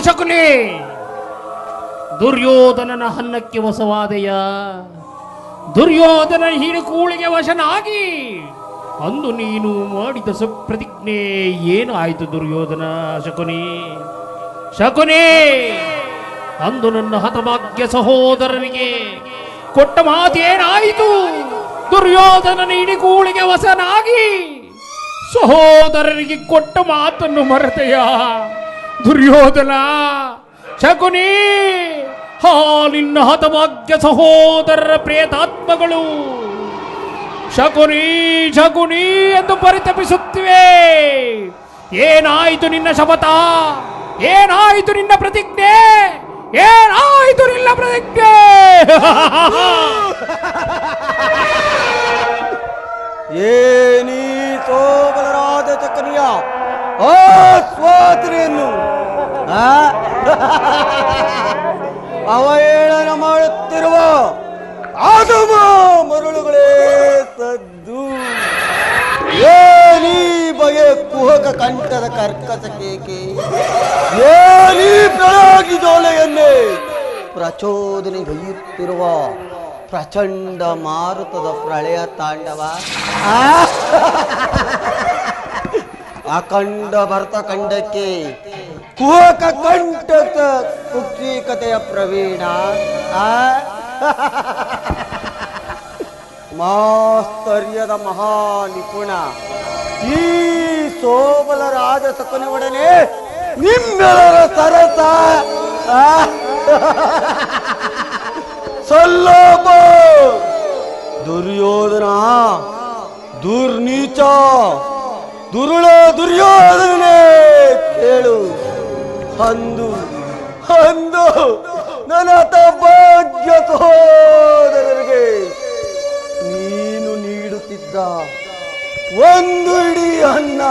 ಶಕುನಿ, ದುರ್ಯೋಧನನ ಹನ್ನಕ್ಕೆ ವಶವಾದೆಯ. ದುರ್ಯೋಧನ ಹಿಡಿಕೂಳಿಗೆ ವಶನಾಗಿ ಅಂದು ನೀನು ಮಾಡಿದ ಪ್ರತಿಜ್ಞೆ ಏನಾಯಿತು ದುರ್ಯೋಧನ? ಶಕುನಿ, ಶಕುನಿ, ಅಂದು ನನ್ನ ಹತಭಾಗ್ಯ ಸಹೋದರನಿಗೆ ಕೊಟ್ಟ ಮಾತೇನಾಯಿತು? ದುರ್ಯೋಧನನ ಹಿಡಿಕೂಳಿಗೆ ವಶನಾಗಿ ಸಹೋದರನಿಗೆ ಕೊಟ್ಟ ಮಾತನ್ನು ಮರೆತೆಯ ದುರ್ಯೋಧನ? ಶಕುನಿ, ನಿನ್ನ ಹತಭಾಗ್ಯ ಸಹೋದರರ ಪ್ರೇತಾತ್ಮಗಳು ಶಕುನಿ ಶಕುನಿ ಎಂದು ಪರಿತಪಿಸುತ್ತಿವೆ. ಏನಾಯಿತು ನಿನ್ನ ಶಪಥ? ಏನಾಯಿತು ನಿನ್ನ ಪ್ರತಿಜ್ಞೆ? ಏನಾಯಿತು ನಿನ್ನ ಪ್ರತಿಜ್ಞೆ? ಏನಿ ಸೋಬಲರಾದ ಚಕ್ರಿಯ ಸ್ವಾತನೆಯನ್ನು ಅವಹೇಳನ ಮಾಡುತ್ತಿರುವ ಆದಮ ಮರಳುಗಳೇ ಸದ್ದು. ಏನಿ ಬಗೆ ಕುಹಕ ಕಂಠದ ಕರ್ಕಸ ಕೇಕೆ, ಏನಿ ಬೆಳಗಿ ಜೋಲೆಯನ್ನೇ ಪ್ರಚೋದನೆಗೈಯುತ್ತಿರುವ ಪ್ರಚಂಡ ಮಾರುತದ ಪ್ರಳಯ ತಾಂಡವ. ಅಖಂಡ ಭರತ ಖಂಡಕ್ಕೆ ಕುಹಕ ಕಂಠದ ಕುಕ್ಷಿಕತೆಯ ಪ್ರವೀಣ, ಮಾಸ್ತರ್ಯದ ಮಹಾ ನಿಪುಣ ಈ ಸೋಬಲ ರಾಜ ಶಕುನಿಯೊಡನೆ ನಿಮ್ಮೆಲ್ಲರ ಸರಸ ಸಲ್ಲೋಪ. ದುರ್ಯೋಧನ, ದುರ್ನೀಚ, ದುರುಳ ದುರ್ಯೋಧನೇ ಕೇಳು. ಅಂದು ಅಂದು ನನ್ನ ಭಾಗ್ಯ ಸಹೋದರರಿಗೆ ನೀನು ನೀಡುತ್ತಿದ್ದ ಒಂದು ಇಡೀ ಅನ್ನ,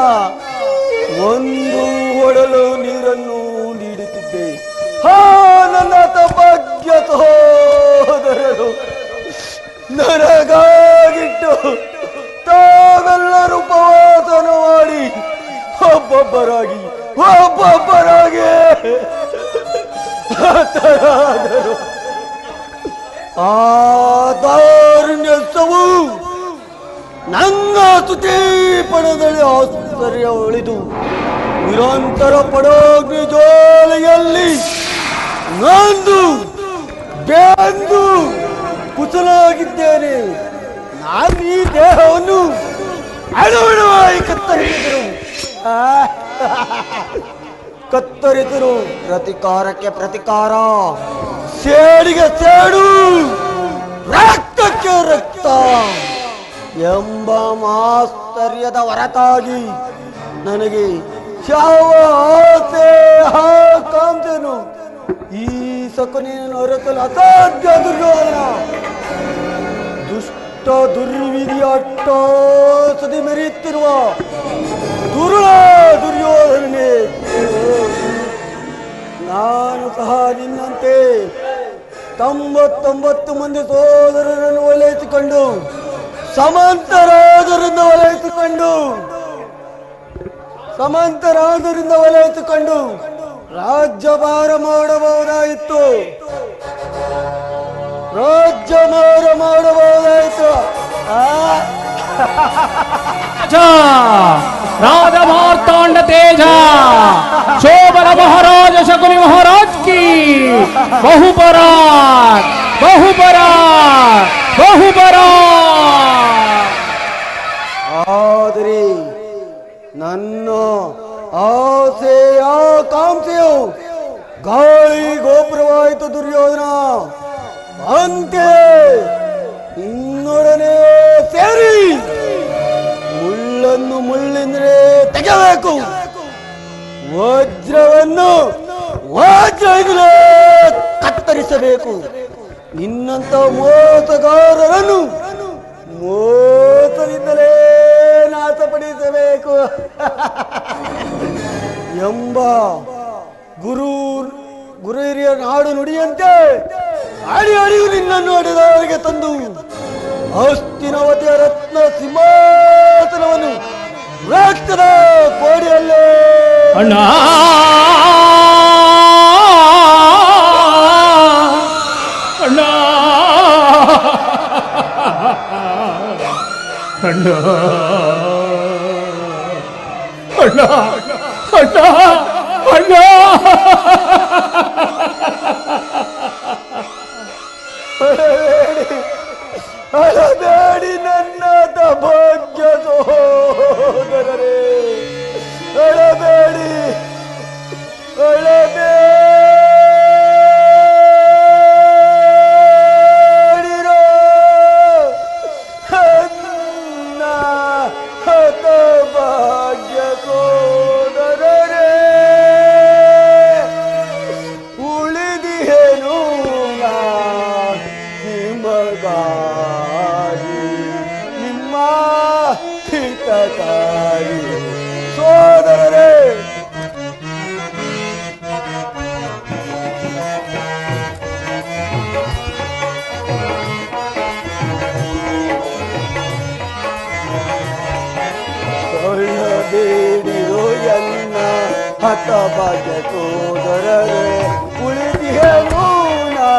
ಒಂದು ಒಡಲು ನೀರನ್ನು ನೀಡುತ್ತಿದ್ದೆ. ನನ್ನ ಭಾಗ್ಯ ಸಹೋದರರು ನನಗಾಗಿಟ್ಟು ತಾವೆಲ್ಲರೂ ಉಪವಾಸನ ಮಾಡಿ ಒಬ್ಬೊಬ್ಬರಾಗಿ ಆ ದಾರುಣ್ಯವು ನನ್ನ ತುಟಿ ಪಣದಲ್ಲಿ ಆಶ್ಚರ್ಯ ಉಳಿದು ನಿರಂತರ ಪಡೋಗ್ನಿ ಜೋಲೆಯಲ್ಲಿ ನಂದು ಬೆಂದು ಕುಶಲಾಗಿದ್ದೇನೆ. ನಾನು ಈ ದೇಹವನ್ನು ಅಣುವಣುವಾಗಿ ಕತ್ತರಿಸಿರು ಪ್ರತಿಕಾರಕ್ಕೆ ಪ್ರತಿಕಾರ, ಸೇಡಿಗೆ ಸೇಡು, ರಕ್ತಕ್ಕೆ ರಕ್ತ ಎಂಬ ಮಾಸ್ತರ್ಯದ ಹೊರತಾಗಿ ನನಗೆ ಯಾವ ಆಸೆ ಆಕಾಂಕ್ಷೆನು ಈ ಶಕುನಿಯನ್ನು ಹೊರತಲು ಅಸಾಧ್ಯ. ದುರ್ಯೋಧನ ದುಷ್ಟ ದುರ್ವಿಧಿಯ ಅಟ್ಟೋಸದಿ ಮೆರೆಯುತ್ತಿರುವ ದುರುಳ ದುರ್ಯೋಧನನೇ, ನಾನು ಸಹ ನಿನ್ನಂತೆ 99 ಮಂದಿ ಸೋದರರನ್ನು ಓಲೈಸಿಕೊಂಡು ಸಮಂತರಾದರಿಂದ ಓಲೈಸಿಕೊಂಡು ರಾಜ್ಯಭಾರ ಮಾಡಬಹುದಾಯಿತು. ರಾಜ ಮಾರ್ತಾಂಡ ತೇಜ ಶೋಭನ ಮಹಾರಾಜ ಶಕುನಿ ಮಹಾರಾಜ್ ಕಿ ಬಹುಪರಾಕ್ ಬಹುಪರಾಕ್ ಬಹುಪರಾಕ್. ಆದರೆ ನನ್ನ ಆಸೆ ಆಕಾಂಕ್ಷೆಯು ಗಾಳಿ ಗೋಪುರವಾಯಿತು ದುರ್ಯೋಧನ. ಅಂತೆ ಇನ್ನೊಡನೆ ಸೇರಿ ಮುಳ್ಳನ್ನು ಮುಳ್ಳಿಂದ್ರೆ ತೆಗೆಯಬೇಕು, ವಜ್ರವನ್ನು ವಜ್ರದಿಂದಲೇ ಕತ್ತರಿಸಬೇಕು. ನಿನ್ನಂತ ಮೋಸಗಾರರನ್ನು ಮೋಸದಿಂದಲೇ ನಾಶಪಡಿಸಬೇಕು ಎಂಬ ಗುರು ಹಿರಿಯ ನಾಡು ನುಡಿಯಂತೆ ಅಡಿಯು ನಿನ್ನನ್ನು ಅಡೆದವರಿಗೆ ತಂದು ಹಸ್ತಿನವತಿಯ ರತ್ನ ಸಿಂಹಾಸನವನ್ನು ರಕ್ತದ ಕೋಡಿಯಲ್ಲೇ ಅಣ್ಣ ಅಣ್ಣ ಅಣ್ಣ ಅಣ್ಣ ಅಣ್ಣ ಅಳಬೇಡಿ ನನ್ನ ಭಾಗ್ಯ ಸಹೋದರರೇ, ಅಳಬೇಡಿ ಅಳಬೇಡಿರೋ ನನ್ನ ಹತಭಾಗ್ಯ ಸೋದರರೇ, ಉಳಿದಿಹೇನು ನಾ ನಿಮಗಾಗಿ ನಿಮ್ಮ ಹಿತಕಾರಿ ಸೋದರರೇ. ಬೇಡಿರೋ ಎನ್ನ ಹತಭಾಗ್ಯ ಸೋದರರೇ, ಉಳಿದಿಹೇನು ನಾ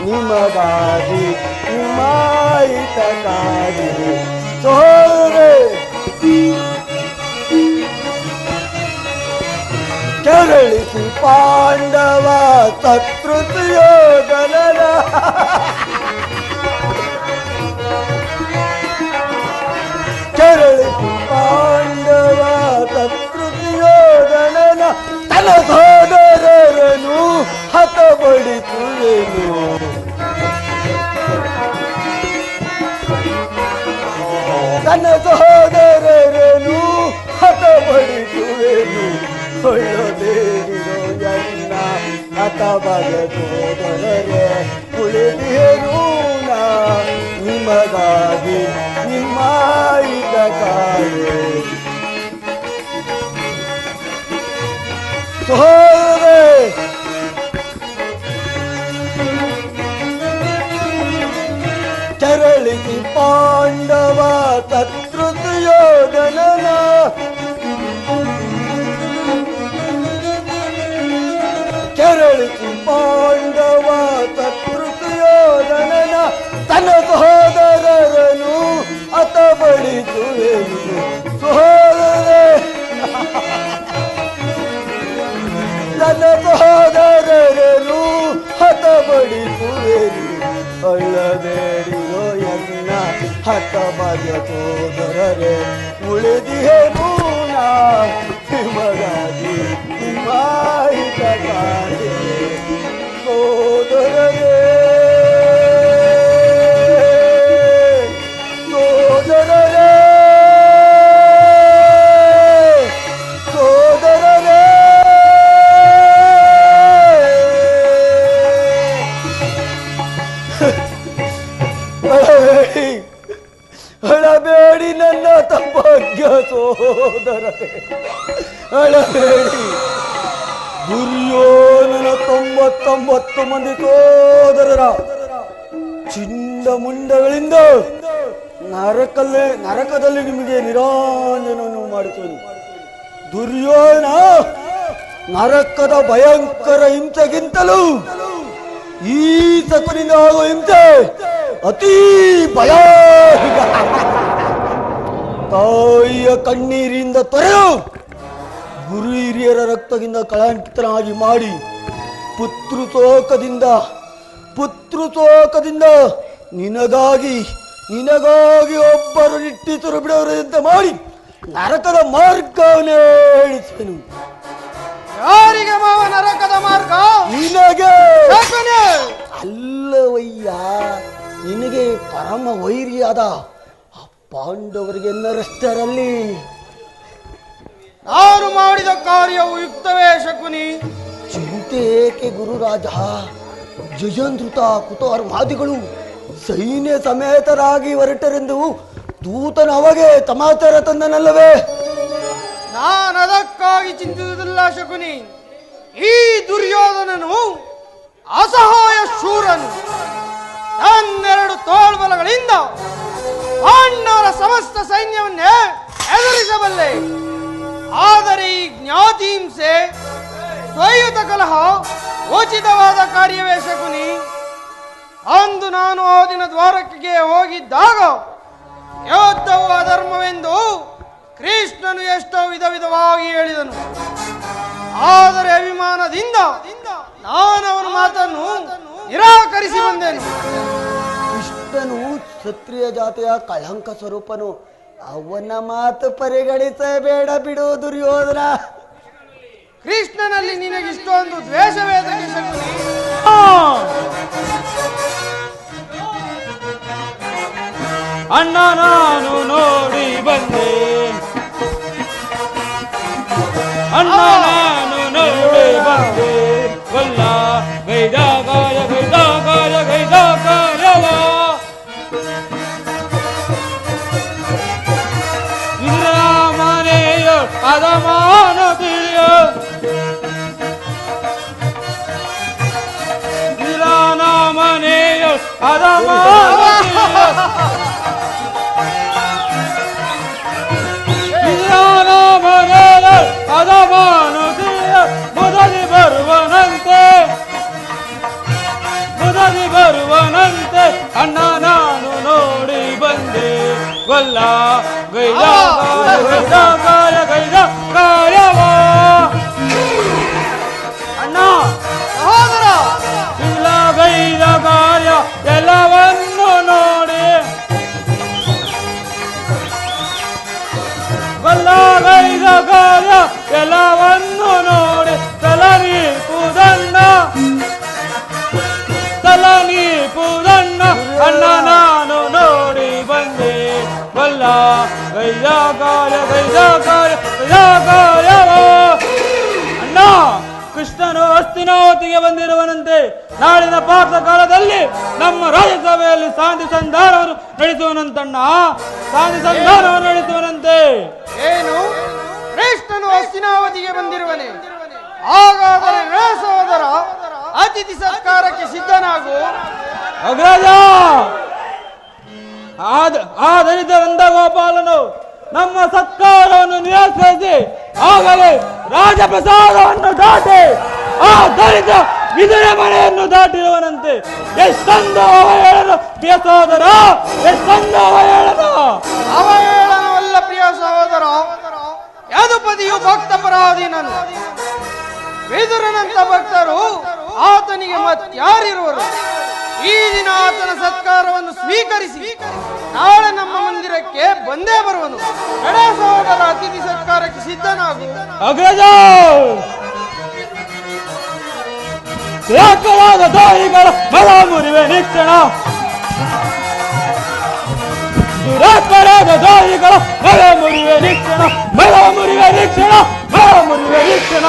ನಿಮಗಾಗಿ ನಿಮ್ಮ ಹಿತಕಾರಿ ಸೋದರರೇ. ಕೆರಳಿಸಿ ಪಾಂಡವ ಸತ್ರುತಿಯೋಧನನ ಕೆರಳಿಸಿ ಪಾಂಡವ ಸತ್ರುತಿಯೋಧನನ ತನ್ನ ಸೋದರರನು ಹತಬಡಿಸುವೆನು. ತನ್ನ ಸಹೋದರರನು ಹತಬಡಿಸುವೆನು. ಕೊಳ್ಳಬೇಡಿರೋ ಎನ್ನ ಹತಭಾಗ್ಯ ಸೋದರರೇ, ಉಳಿದಿಹೇನು ನಾ ನಿಮಗಾಗಿ ನಿಮ್ಮ ಹಿತಕಾರಿ ಸೋದರರೇ. ಕೆರಳಿಸಿ ಪಾಂಡವ ಸತ್ರುತಿಯೋಧನನ ಕೆರಳಿಸಿ ಪಾಂಡವ ಸತ್ರುತಿಯೋಧನನ ತನ್ನ ಸಹೋದರರನು ಹತಬಡಿಸುವೆನು. ಸಹೋದರರೇ, ತನ್ನ ಸಹೋದರರನು ಹತಬಡಿಸುವೆನು. ಅಳ್ಳಬೇಡಿರೋ ಎನ್ನ ಹತಭಾಗ್ಯ ಸೋದರರೇ, ಉಳಿದಿಹೇನು ನಾ ನಿಮಗಾಗಿ ನಿಮ್ಮ ಹಿತಕಾರಿ ಸೋದರರೇ. ಸೋದರರೇ ಸೋದರರೇ ಅಳಬೇಡಿ ನನ್ನ ಭಾಗ್ಯ ಸೋದರರೇ, ಅಳಬೇಡಿ. ದುರ್ಯೋಧನ 99 ಮಂದಿ ಸೋದರರ ಚಿಂದ ಮುಂಡಗಳಿಂದ ನರಕದಲ್ಲಿ ನಿಮಗೆ ನಿರಾಂಜನವನ್ನು ಮಾಡಿಸುವನು. ದುರ್ಯೋಧನ ನರಕದ ಭಯಂಕರ ಹಿಂಸೆಗಿಂತಲೂ ಈ ಶಕುನಿಂದ ಆಗುವ ಹಿಂಸೆ ಅತೀ ಭಯಾನಕ. ತಾಯಿಯ ಕಣ್ಣೀರಿಂದ ತೊರೆದು ಗುರು ಹಿರಿಯರ ರಕ್ತದಿಂದ ಕಳಂಕಿತನಾಗಿ ಮಾಡಿ ಪುತ್ರಶೋಕದಿಂದ ನಿನಗಾಗಿ ಒಬ್ಬರು ನಿಟ್ಟಿಸರು ಬಿಡೋರಂತ ಮಾಡಿ ನರಕದ ಮಾರ್ಗವನ್ನೇ ಹೇಳಿಸುವೆನು. ಯಾರಿಗೆ ಮಾವ ನರಕದ ಮಾರ್ಗ? ನಿನಗೆ ಅಲ್ಲವಯ್ಯ, ನಿನಗೆ ಪರಮ ವೈರಿಯಾದ ಆ ಪಾಂಡವರಿಗೆ ಎನ್ನರಷ್ಟರಲ್ಲಿ. ನಾನು ಮಾಡಿದ ಕಾರ್ಯವು ಯುಕ್ತವೇ ಶಕುನಿ? ಚಿಂತೆ ಏಕೆ ಗುರುರಾಜ? ಜಯಂಧೃತ ಕುತರ್ಮಾದಿಗಳು ಸೈನ್ಯ ಸಮೇತರಾಗಿ ಹೊರಟರೆಂದು ದೂತನ ಅಮಗೆ ಸಮಾಚಾರ ತಂದನಲ್ಲವೇ? ನಾನದಕ್ಕಾಗಿ ಚಿಂತಿಸುವುದಿಲ್ಲ ಶಕುನಿ. ಈ ದುರ್ಯೋಧನನು ಅಸಹಾಯ ಶೂರನು. ತನ್ನೆರಡು ತೋಳ್ಬಲಗಳಿಂದ ಪಾಂಡವರ ಸಮಸ್ತ ಸೈನ್ಯವನ್ನೇ ಎದುರಿಸಬಲ್ಲೆ. ಆದರೆ ಈ ಜ್ಞಾತಿ ಹಿಂಸೆ, ಸ್ವಯುತ ಕಲಹ ಉಚಿತವಾದ ಕಾರ್ಯವೇ ಶಕುನಿ. ಅಂದು ನಾನು ಆ ದಿನ ದ್ವಾರಕೆಗೆ ಹೋಗಿದ್ದಾಗ ಯೋಧವು ಅಧರ್ಮವೆಂದು ಕೃಷ್ಣನು ಎಷ್ಟೋ ವಿಧ ವಿಧವಾಗಿ ಹೇಳಿದನು. ಆದರೆ ಅಭಿಮಾನದಿಂದ ನಾನು ಅವನ ಮಾತನ್ನು ನಿರಾಕರಿಸಿ ಬಂದೆನು. ಕೃಷ್ಣನು ಕ್ಷತ್ರಿಯ ಜಾತಿಯ ಕಳಂಕ ಸ್ವರೂಪನು. ಅವನ ಮಾತು ಪರಿಗಣಿಸಬೇಡ ಬಿಡು ದುರ್ಯೋಧನ. ಕೃಷ್ಣನಲ್ಲಿ ನಿನಗಿಷ್ಟೊಂದು ದ್ವೇಷವೇದಕ್ಕೆ ಶಕುನಿ. ಅಣ್ಣ ನಾನು ನೋಡಿ ಬಂದೆ, ಅಣ್ಣ ನಾನು ನೋಡಿ ಬಂದೆ, ಕೊಲ್ಲ ಗೈದ ಗಾಯ ಗೈದ ಗಾಯ ಗೈದ ಗಾಯವ ಮನೆಯ ಅದಮಾನದಿಯ ಮನೆಯ ಅದಮಾನದಿಯ ಅದಮಾನದಿಯ ಮುದಲಿ ಬರುವನಂತೆ, ಮುದಲಿ ಬರುವನಂತೆ ಅಣ್ಣ ನಾನು ನೋಡಿ ಬಂದೆ, ಗೊಲ್ಲ ಗೈದ ಗೈದ ಗಾಯ ಗೈದ ಗಾಯವ ಅಣ್ಣ ಸಹೋದರ, ಇಲ್ಲ ಗೈದ ಗಾಯ ಎಲ್ಲವನ್ನು ನೋಡಿ, ಗೊಲ್ಲ ಗೈದ ಗಾಯ ಎಲ್ಲವನ್ನು ನೋಡಿ ತಲನಿ ಪೂದಣ್ಣ, ತಲನಿ ಪೂದಣ್ಣ ಅಣ್ಣ ನಾನು ನೋಡಿ ಬಂದೆ, ಗೊಲ್ಲ ಗೈದ ಗಾಯ ಗೈದ ಗಾಯ ಗೈದ ಗಾಯವ ಅಣ್ಣ. ಕೃಷ್ಣನು ಹಸ್ತಿನಾವತಿಗೆ ಬಂದಿರುವನಂತೆ. ನಾಳಿನ ಪಾತ್ರ ಕಾಲದಲ್ಲಿ ನಮ್ಮ ರಾಜ್ಯಸಭೆಯಲ್ಲಿ ಶಾಂತಿ ಸಂಧಾನವನ್ನು ನಡೆಸುವನಂತಣ್ಣ, ಶಾಂತಿ ಸಂಧಾನವನ್ನು ನಡೆಸುವನಂತೆ. ಏನು ಕೃಷ್ಣನು ಹಸ್ತಿನಾವತಿಗೆ ಬಂದಿರುವನೆ? ಹಾಗಾದರೆ ಸಹೋದರ ಅತಿಥಿ ಸತ್ಕಾರಕ್ಕೆ ಸಿದ್ಧನಾಗು. ಅಗ್ರಜ, ಆ ದಲಿತ ನಂದಗೋಪಾಲನು ನಮ್ಮ ಸತ್ಕಾರವನ್ನು ನಿರಾಕರಿಸಿ ಆಗಲೇ ರಾಜಪ್ರಸಾದವನ್ನು ದಾಟಿ ಆ ದಲಿತ ವಿದುರ ಮನೆಯನ್ನು ದಾಟಿರುವನಂತೆ. ಎಷ್ಟೊಂದು ಅವಹೇಳನ ಪ್ರಿಯ ಸಹೋದರ, ಎಷ್ಟೊಂದು ಅವಹೇಳನ. ಅವಹೇಳನವಲ್ಲ ಪ್ರಿಯ ಸಹೋದರ, ಯದುಪತಿಯು ಭಕ್ತ ಪರಾಧೀನನು. ವಿದುರನಂತ ಭಕ್ತರು ಆತನಿಗೆ ಮತ್ಯಾರಿರುವರು? ಈ ದಿನ ಆತನ ಸತ್ಕಾರವನ್ನು ಸ್ವೀಕರಿಸಿ ನಾಳೆ ನಮ್ಮ ಮಂದಿರಕ್ಕೆ ಬಂದೇ ಬರುವನು. ಎಡೆ ಸಹೋದರ ಅತಿಥಿ ಸತ್ಕಾರಕ್ಕೆ ಸಿದ್ಧನಾಗು. ಅಗ್ರಜ, ದುರಾತ್ಮರಾದ ದಾರಿಗಳ ಬಲ ಮುರಿವೆ ನಿಕ್ಷಣ, ದುರಾತ್ಮರಾದ ದಾರಿಗಳ ಬಲ ಮುರಿವೆ ನಿಕ್ಷಣ, ಬಲ ಮುರಿವೆ ನಿಕ್ಷಣ, ಬಲ ಮುರಿವೆ ನಿಕ್ಷಣ.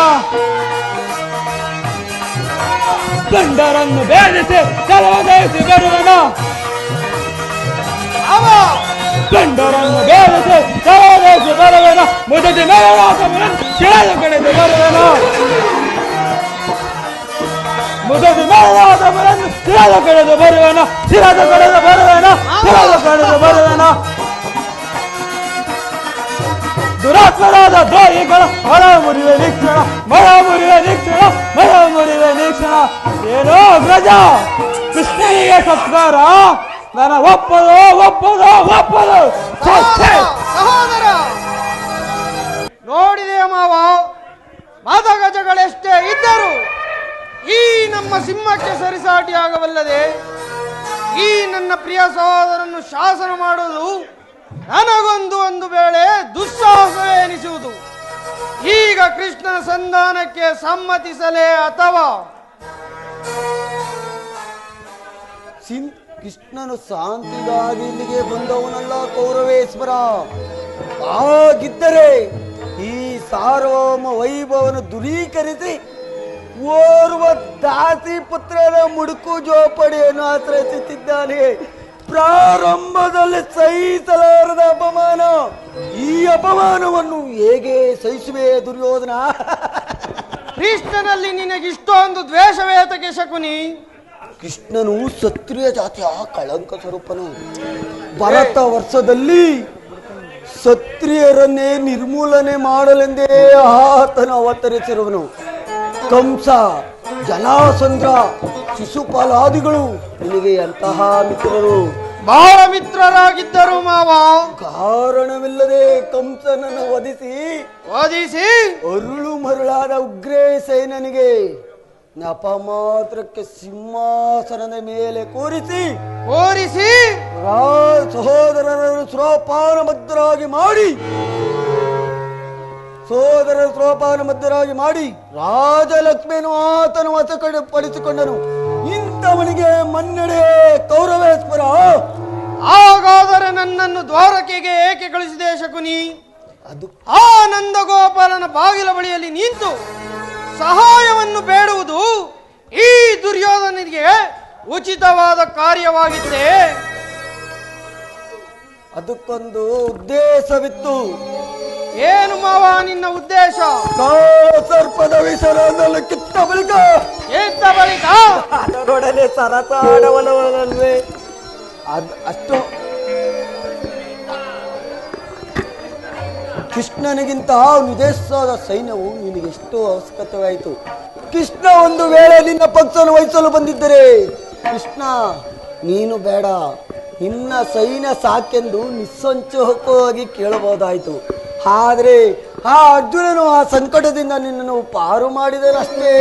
ಗಂಡರನ್ನು ಬೇಡಿಸಿ ಸಲವದಯಿಸಿ ಬರುವನ, ಗಂಡರನ್ನು ಬೇಡಿಸಿ ಸಲವದಯಿಸಿ ಬರುವನ, ಮುದದಿ ಮೇಲಾಟವನ್ನು ಶಿಳದ ಕಡೆದು ಬರುವನ, ಮುದದಿ ಮೇಲಾಟವನ್ನು ಶಿಳದ ಕಡೆದು ಬರುವನ, ಶಿರದ ಕಡೆದು ಬರುವನ, ಶಿರದ ಕಡೆದು ಬರುವನ. ದುರಾತ್ಮರಾದ ದ್ರೋಹಿಗಳ ಹೊರ ಮುರಿವೆ ನಿಕ್ಷಣ, ಮರ ಮುರಿವೆ ನಿಕ್ಷಣ, ಮರ ಮುರಿವೆ ನಿಕ್ಷಣ. ಏನೋ ಅಗ್ರಜ, ಕೃಷ್ಣನಿಗೆ ಸತ್ಕಾರ ನನ್ನ ಒಪ್ಪದು ಒಪ್ಪದು ಒಪ್ಪದು. ಸಹೋದರ ನೋಡಿದೆಯ ಮಾವ, ಮದಗಜಗಳೆಷ್ಟೇ ಇದ್ದರು ಈ ನಮ್ಮ ಸಿಂಹಕ್ಕೆ ಸರಿಸಾಟಿಯಾಗಬಲ್ಲದೆ. ಈ ನನ್ನ ಪ್ರಿಯ ಸಹೋದರನ್ನು ಶಾಸನ ಮಾಡುವುದು ನನಗೊಂದು ವೇಳೆ ದುಸ್ಸಾಹಸವೇ ಎನಿಸುವುದು. ಈಗ ಕೃಷ್ಣನ ಸಂಧಾನಕ್ಕೆ ಸಮ್ಮತಿಸಲೇ ಅಥವಾ ಕೃಷ್ಣನು ಶಾಂತಿಗಾಗಿ ಇಲ್ಲಿಗೆ ಬಂದವನಲ್ಲ ಕೌರವೇಶ್ವರ. ಹಾಗಿದ್ದರೆ ಈ ಸಾರ್ವಭೌಮ ವೈಭವವನ್ನು ದೂರೀಕರಿಸಿ ಓರ್ವ ದಾಸಿ ಪುತ್ರನ ಮುಡುಕು ಜೋಪಡಿಯನ್ನು ಆಶ್ರಯಿಸುತ್ತಿದ್ದಾನೆ. ಪ್ರಾರಂಭದಲ್ಲಿ ಸಹಿಸಲಾರದ ಅಪಮಾನ, ಈ ಅಪಮಾನವನ್ನು ಹೇಗೆ ಸಹಿಸುವೆ ದುರ್ಯೋಧನ? ಕೃಷ್ಣನಲ್ಲಿ ನಿನಗಿಷ್ಟೊಂದು ದ್ವೇಷವೇತಕ್ಕೆ ಶಕುನಿ? ಕೃಷ್ಣನು ಕ್ಷತ್ರಿಯ ಜಾತಿಯ ಕಳಂಕ ಸ್ವರೂಪನು. ಭರತ ವರ್ಷದಲ್ಲಿ ಕ್ಷತ್ರಿಯರನ್ನೇ ನಿರ್ಮೂಲನೆ ಮಾಡಲೆಂದೇ ಆತನು ಅವತರಿಸಿರುವನು. ಕಂಸ, ಜಲಾಸಂದ್ರ, ಶಿಶುಪಾಲಾದಿಗಳು ನಿನಗೆ ಅಂತಹ ಮಿತ್ರರು. ಬಾಳ ಮಿತ್ರರಾಗಿದ್ದರು ಮಾವ. ಕಾರಣವಿಲ್ಲದೆ ಕಂಸನನ್ನು ವಧಿಸಿ ಅರುಳು ಮರುಳಾದ ಉಗ್ರಸೇನನಿಗೆ ನಪ ಮಾತ್ರಕ್ಕೆ ಸಿಂಹಾಸನದ ಮೇಲೆ ಕೂರಿಸಿ ಸಹೋದರರನ್ನು ಸೋಪಾನ ಮಧ್ಯರಾಗಿ ಮಾಡಿ ರಾಜಲಕ್ಷ್ಮಿಯನ್ನು ಆತನ ವಶಪಡಿಸಿಕೊಂಡನು. ಇಂಥವನಿಗೆ ಮನ್ನಡೆ ಕೌರವೇಶ್ವರ. ಹಾಗಾದರೆ ನನ್ನನ್ನು ದ್ವಾರಕೆಗೆ ಏಕೆ ಕಳಿಸಿದೆ ಶಕುನಿ? ಅದು ಆ ನಂದಗೋಪಾಲನ ಬಾಗಿಲ ಬಳಿಯಲ್ಲಿ ನಿಂತು ಸಹಾಯವನ್ನು ಬೇಡುವುದು ಈ ದುರ್ಯೋಧನಿಗೆ ಉಚಿತವಾದ ಕಾರ್ಯವಾಗಿತ್ತೆ. ಅದಕ್ಕೊಂದು ಉದ್ದೇಶವಿತ್ತು. ಏನು ಮಾವ ನಿನ್ನ ಉದ್ದೇಶ? ಸರ್ಪದ ವಿಸರನ್ನು ಕಿತ್ತ ಬಳಿಕ ಅದರೊಡನೆ ಸರಸಾಡವಲ್ಲವೇ ಅಷ್ಟು ಕೃಷ್ಣನಿಗಿಂತ ನಿದೇಶದ ಸೈನ್ಯವು ನಿನಗೆ ಎಷ್ಟು ಅವಶ್ಯಕತೆವಾಯಿತು. ಕೃಷ್ಣ ಒಂದು ವೇಳೆ ನಿನ್ನ ಪಕ್ಷವನ್ನು ವಹಿಸಲು ಬಂದಿದ್ದರೆ ಕೃಷ್ಣ ನೀನು ಬೇಡ, ನಿನ್ನ ಸೈನ್ಯ ಸಾಕೆಂದು ನಿಸ್ಸಂಚೋಕವಾಗಿ ಕೇಳಬಹುದಾಯಿತು. ಆದರೆ ಆ ಅರ್ಜುನನು ಆ ಸಂಕಟದಿಂದ ನಿನ್ನನ್ನು ಪಾರು ಮಾಡಿದನಷ್ಟೇ.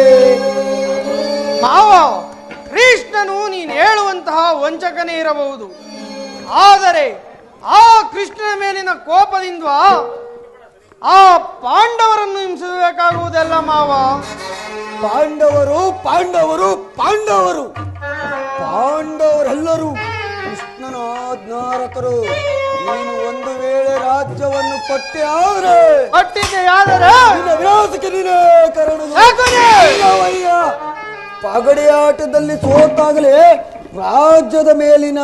ಮಾವ, ಕೃಷ್ಣನು ನೀನು ಹೇಳುವಂತಹ ವಂಚಕನೇ ಇರಬಹುದು, ಆದರೆ ಆ ಕೃಷ್ಣನ ಮೇಲಿನ ಕೋಪದಿಂದ ಆ ಪಾಂಡವರನ್ನು ಹಿಂಸಿಸಬೇಕಾಗುವುದಲ್ಲ ಮಾವ. ಪಾಂಡವರೆಲ್ಲರೂ ಕೃಷ್ಣನ ಆಜ್ಞಾರಕರು. ನೀನು ಒಂದು ವೇಳೆ ರಾಜ್ಯವನ್ನು ಕೊಟ್ಟಿದೆಯಾದರೆ ವಿನಾಶಕ್ಕೆ ನೀನೇ ಕಾರಣ. ಪಗಡೆಯಾಟದಲ್ಲಿ ಸೋತಾಗಲೇ ರಾಜ್ಯದ ಮೇಲಿನ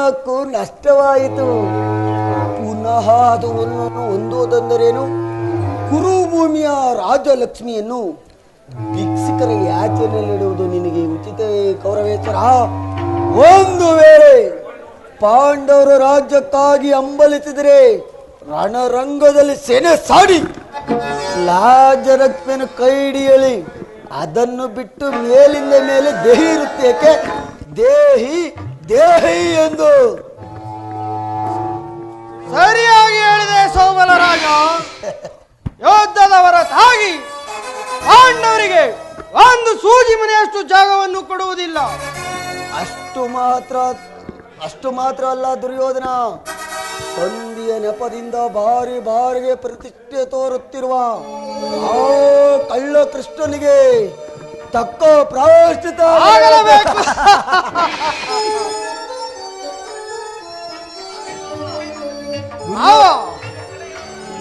ನಷ್ಟವಾಯಿತು. ಪುನಃ ಅದು ಹೊಂದುವುದೆಂದರೇನು? ಕುರುಭೂಮಿಯ ರಾಜಲಕ್ಷ್ಮಿಯನ್ನು ಭಿಕ್ಷುಕರ ಯಾಚನೆಯಲ್ಲಿಡುವುದು ನಿನಗೆ ಉಚಿತವೇ ಕೌರವೇಶ್ವರ? ಒಂದು ವೇಳೆ ಪಾಂಡವರು ರಾಜ್ಯಕ್ಕಾಗಿ ಹಂಬಲಿಸಿದರೆ ರಣರಂಗದಲ್ಲಿ ಸೆನೆ ಸಾಡಿ ರಾಜಲಕ್ಷ್ಮಿಯನ್ನು ಕೈ ಹಿಡಿಯಲಿ. ಅದನ್ನು ಬಿಟ್ಟು ಮೇಲಿಂದ ಮೇಲೆ ದೇಹಿ ಇರುತ್ತೇಕೆ? ದೇಹಿ ಎಂದು ಸರಿಯಾಗಿ ಹೇಳಿದೆ ಸೋಬಲ ರಾಜ. ಯೋಧದ ಹೊರತಾಗಿ ಪಾಂಡವರಿಗೆ ಒಂದು ಸೂಜಿ ಮನೆಯಷ್ಟು ಜಾಗವನ್ನು ಕೊಡುವುದಿಲ್ಲ. ಅಷ್ಟು ಮಾತ್ರ ಅಲ್ಲ ದುರ್ಯೋಧನ, ಸಂಧಿಯ ನೆಪದಿಂದ ಬಾರಿಗೆ ಪ್ರತಿಷ್ಠೆ ತೋರುತ್ತಿರುವ ಆ ಕಳ್ಳ ಕೃಷ್ಣನಿಗೆ ತಕ್ಕ ಪ್ರಾಯಶ್ಚಿತ ಆಗಲೇಬೇಕು.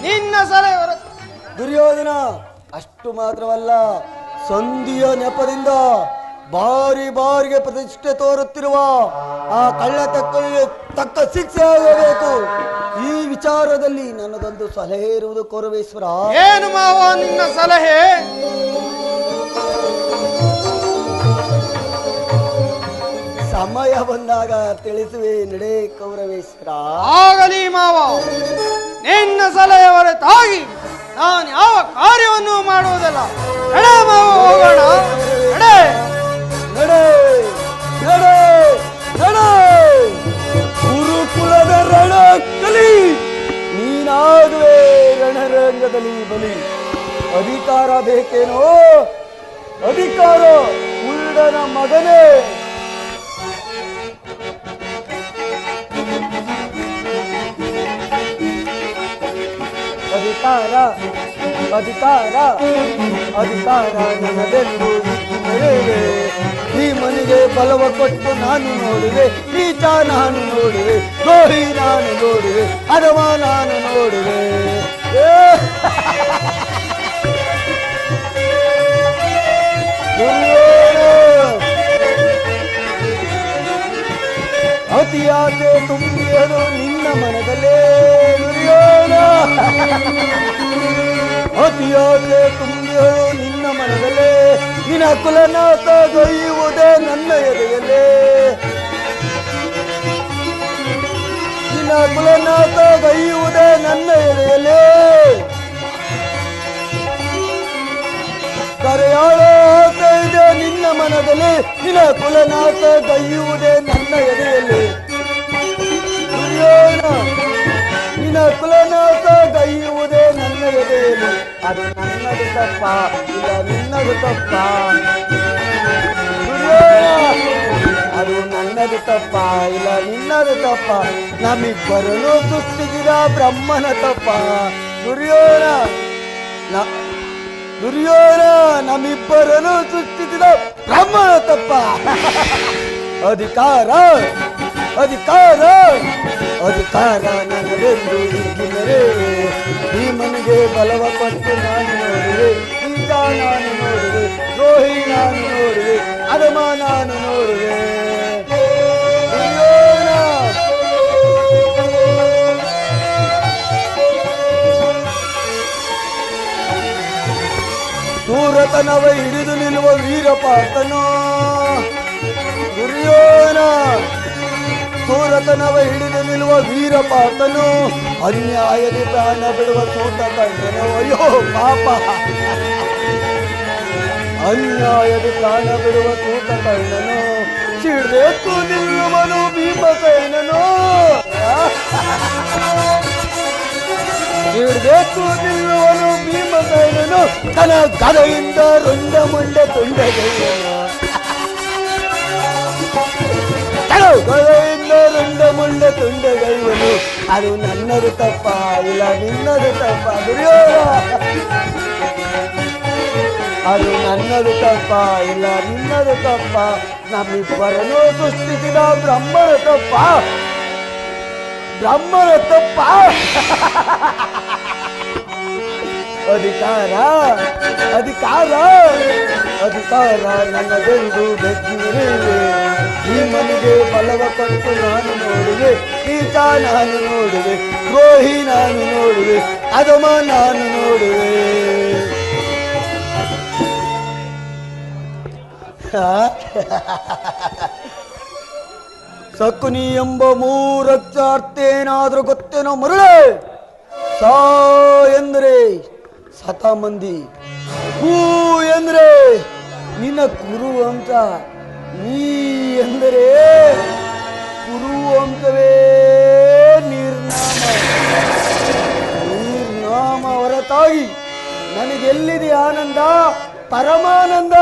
ನಿನ್ನ ಸಲಹೆ ದುರ್ಯೋಧನ, ಅಷ್ಟು ಮಾತ್ರವಲ್ಲ, ಸಂಧಿಯ ನೆಪದಿಂದ ಬಾರಿಗೆ ಪ್ರತಿಷ್ಠೆ ತೋರುತ್ತಿರುವ ಆ ಕಳ್ಳ ತಕ್ಕ ಶಿಕ್ಷೆ ಆಗಬೇಕು. ಈ ವಿಚಾರದಲ್ಲಿ ನನ್ನದೊಂದು ಸಲಹೆ ಇರುವುದು ಕೌರವೇಶ್ವರ. ಏನು ಮಾವ ನಿನ್ನ ಸಲಹೆ? ಸಮಯ ಬಂದಾಗ ತಿಳಿಸುವೆ, ನಡೆ ಕೌರವೇಶ್ವರ. ಆಗಲಿ ಮಾವ, ನಿನ್ನ ಸಲಹೆ ಹೊರತಾಗಿ ನಾನು ಯಾವ ಕಾರ್ಯವನ್ನು ಮಾಡುವುದಲ್ಲ. ನಡೆ ಮಾವ, ಹೋಗೋಣ. ನಡೆ ಗುರುಕುಲದ ರಣ ಕಲಿ, ನೀನಾದುವೆ ರಣರಂಗದಲ್ಲಿ ಬಲಿ. ಅಧಿಕಾರ ಬೇಕೇನೋ? ಅಧಿಕಾರ ಉಳ್ಳನ ಮಗನೇ. ಅಧಿಕಾರ ನನ್ನದೆಂದು ನಡೆಯುವೆ. ಈ ಮನೆಗೆ ಬಲವ ಕೊಟ್ಟು ನಾನು ನೋಡುವೆ, ಈತ ನಾನು ನೋಡುವೆ, ದ್ರೋಹಿ ನಾನು ನೋಡುವೆ, ಅರವ ನಾನು ನೋಡುವೆ. ಅತಿಯಾಸೆ ತುಂಬಿಯದು ನಿನ್ನ ಮನದಲ್ಲೇ ದುರ್ಯೋಧನ. ಅತಿಯಾಸೆ ತುಂಬಿಯದು ನಿನ್ನ ಮನದಲ್ಲೇ, ನಿನ್ನ ಕುಲನಾಥ ಗೈಯುವುದೇ ನನ್ನ ಎದೆಯಲ್ಲೇ. ನಿನ್ನ ಕುಲನಾಥ ಗೈಯುವುದೇ ನನ್ನ ಎದೆಯಲ್ಲೇ. ಕರೆಯಾಳೋ ಆಸೆ ಇದೆ ನಿನ್ನ ಮನದಲ್ಲಿ, ನಿನ್ನ ಕುಲನಾಥ ಗೈಯುವುದೇ ನನ್ನ ಎದೆಯಲ್ಲಿ. ಅದು ನನ್ನದು ತಪ್ಪ ಇಲ್ಲ ನಿನ್ನದು ತಪ್ಪ? ದುರ್ಯೋಧನ, ಅದು ನನ್ನದು ತಪ್ಪ ಇಲ್ಲ ನಿನ್ನದು ತಪ್ಪ? ನಮ್ಮಿಬ್ಬರನ್ನು ಸೃಷ್ಟಿಸಿದ ಬ್ರಹ್ಮನ ತಪ್ಪ? ದುರ್ಯೋಧನ, ನಮ್ಮಿಬ್ಬರನ್ನು ಸೃಷ್ಟಿಸಿದ ಬ್ರಹ್ಮನ ತಪ್ಪ? ಅಧಿಕಾರ ಅಧಿಕಾರ ಅಧಿಕಾರ ನನಗೆಂದು ಇದ್ದರೆ ಭೀಮನಿಗೆ ಬಲವ ಕೊಟ್ಟು ನಾನು ನೋಡುವೆ, ಈಗ ನಾನು ನೋಡುವೆ, ದ್ರೋಹಿ ನಾನು ನೋಡುವೆ, ಅಧಮ ನಾನು ನೋಡುವೆ. ಸೂರತನವ ಹಿಡಿದು ನಿಲ್ಲುವ ವೀರಪಾತನೋ ದುರ್ಯೋಧನ, ಸೂರತನವ ಹಿಡಿದು ನಿಲ್ಲುವ ವೀರಪಾತನು, ಅನ್ಯಾಯದ ಪ್ರಾಣ ಬಿಡುವ ಸೂತ ಕಂಡನು. ಅಯ್ಯೋ ಪಾಪ, ಅನ್ಯಾಯದ ಪ್ರಾಣ ಬಿಡುವ ಸೂತ ಕಂಡನು, ಸಿಡ್ದೆತ್ತು ನಿಲ್ಲುವನು ಭೀಮಸೇನನು, ಸಿಡ್ದೆತ್ತು ನಿಲ್ಲುವನು ಭೀಮಸೇನನು, ತನ್ನ ಗದೆಯಿಂದ ರುಂಡ ಮುಂಡೆ ತುಂಡಗೈಯನು, ಗದೆಯಿಂದ ರುಂಡ ಮುಂಡೆ ತುಂಡಗೈವನು. ಅದು ನನ್ನದು ತಪ್ಪ ಇಲ್ಲ ನಿನ್ನದು ತಪ್ಪ? ದುರ್ಯೋಧನ, ಅದು ನನ್ನದು ತಪ್ಪ ಇಲ್ಲ ನಿನ್ನದು ತಪ್ಪ? ನಮ್ಮಿಬ್ಬರನ್ನು ಸೃಷ್ಟಿಸಿದ ಬ್ರಹ್ಮನ ತಪ್ಪ? ಬ್ರಹ್ಮನ ತಪ್ಪ? ಅಧಿಕಾರ ಅಧಿಕಾರ ಅಧಿಕಾರ ನನ್ನದೆಂದು ಬೆಚ್ಚಿರುವೆ, ಭೀಮನಿಗೆ ಬಲವ ಕೊಟ್ಟು ನಾನು ನೋಡುವೆ, ಈತ ನಾನು ನೋಡುವೆ, ದ್ರೋಹಿ ನಾನು ನೋಡುವೆ, ಅಧಮ ನಾನು ನೋಡುವೆ. ಸಕುನಿ ಎಂಬ ಮೂರಕ್ಷಾರ್ಥೇನಾದ್ರೂ ಗೊತ್ತೇನೋ ಮರುಳೆ? ಸ ಎಂದರೆ ಸತ ಮಂದಿ, ಹೂ ಎಂದರೆ ನಿನ್ನ ಕುರು ಅಂತ, ನೀ ಎಂದರೆ ಕುರು ಅಂತವೇ ನಿರ್ನಾಮ. ನಿರ್ನಾಮ ಹೊರತಾಗಿ ನನಗೆಲ್ಲಿದೆ ಆನಂದ, ಪರಮಾನಂದ.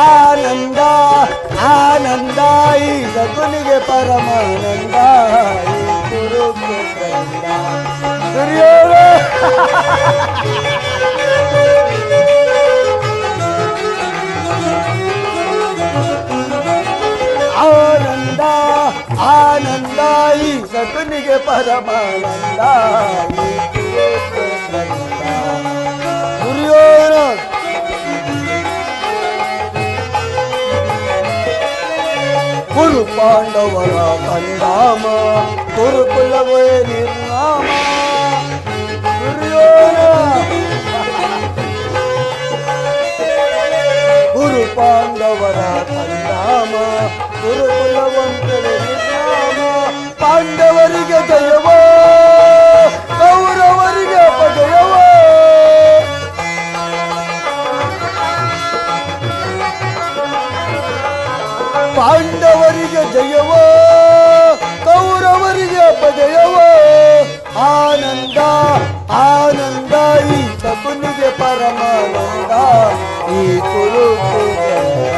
ಆನಂದ ಆನಂದ ಈ ಸಗುನಿಗೆ ಪರಮಾನಂದ, ಈ ಕುರುಕ್ಷೇತ್ರದಿಂದ ದುರ್ಯೋಧನ. ಆನಂದ ಆನಂದ ಈ ಸಗುನಿಗೆ ಪರಮಾನಂದ, ಈ ಕುರುಕ್ಷೇತ್ರದಿಂದ ದುರ್ಯೋಧನ. ಕುರು ಪಾಂಡವರ ಕಂದಾಮ, ಕುರುಕುಲವೇ ನಿರ್ನಾಮ. ದುರ್ಯೋಧನ, ಕುರು ಪಾಂಡವರ ಕಂದಾಮ, ಕುರುಕುಲವಂತವೇ ನಿರ್ನಾಮ. ಪಾಂಡವರಿಗೆ ಜಯವೋ, ಕೌರವರಿಗೆ ಅಪಜಯವೋ. ಪಾಂಡವರಿಗೆ ಜಯವೋ, ಕೌರವರಿಗೆ ಅಪಜಯವೋ. ಆನಂದ ಆನಂದ ಈ ಶಕುನಿಗೆ ಪರಮಾನಂದ, ಈ ಕುರುಕ್ಷೇತ್ರ.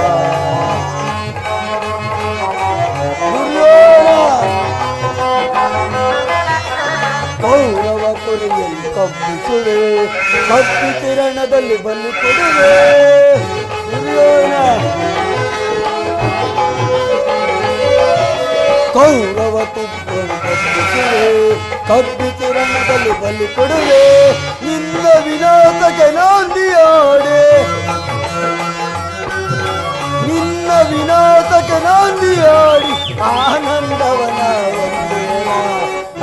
ಕೌರವ ಕುರಿಯಲ್ಲಿ ಕಬ್ಬಿಸುವೆ, ಕಬ್ಬಿ ರಣದಲ್ಲಿ ಬಲಿ ಕೊಡುವೆ. ದುರ್ಯೋಧನ, ಕೌರವ ತುಪ್ಪುವೆ, ಕಬ್ಬಿಸಿ ರಣದಲ್ಲಿ ಬಲಿ ಕೊಡುವೆ. ನಿನ್ನ ವಿನಾಶಕ್ಕೆ ನಾಂದಿಯಾಡೆ, ನಿನ್ನ ವಿನಾಶಕ್ಕೆ ನಾಂದಿಯಾಡಿ ಆನಂದವನ ವಂದೇನ,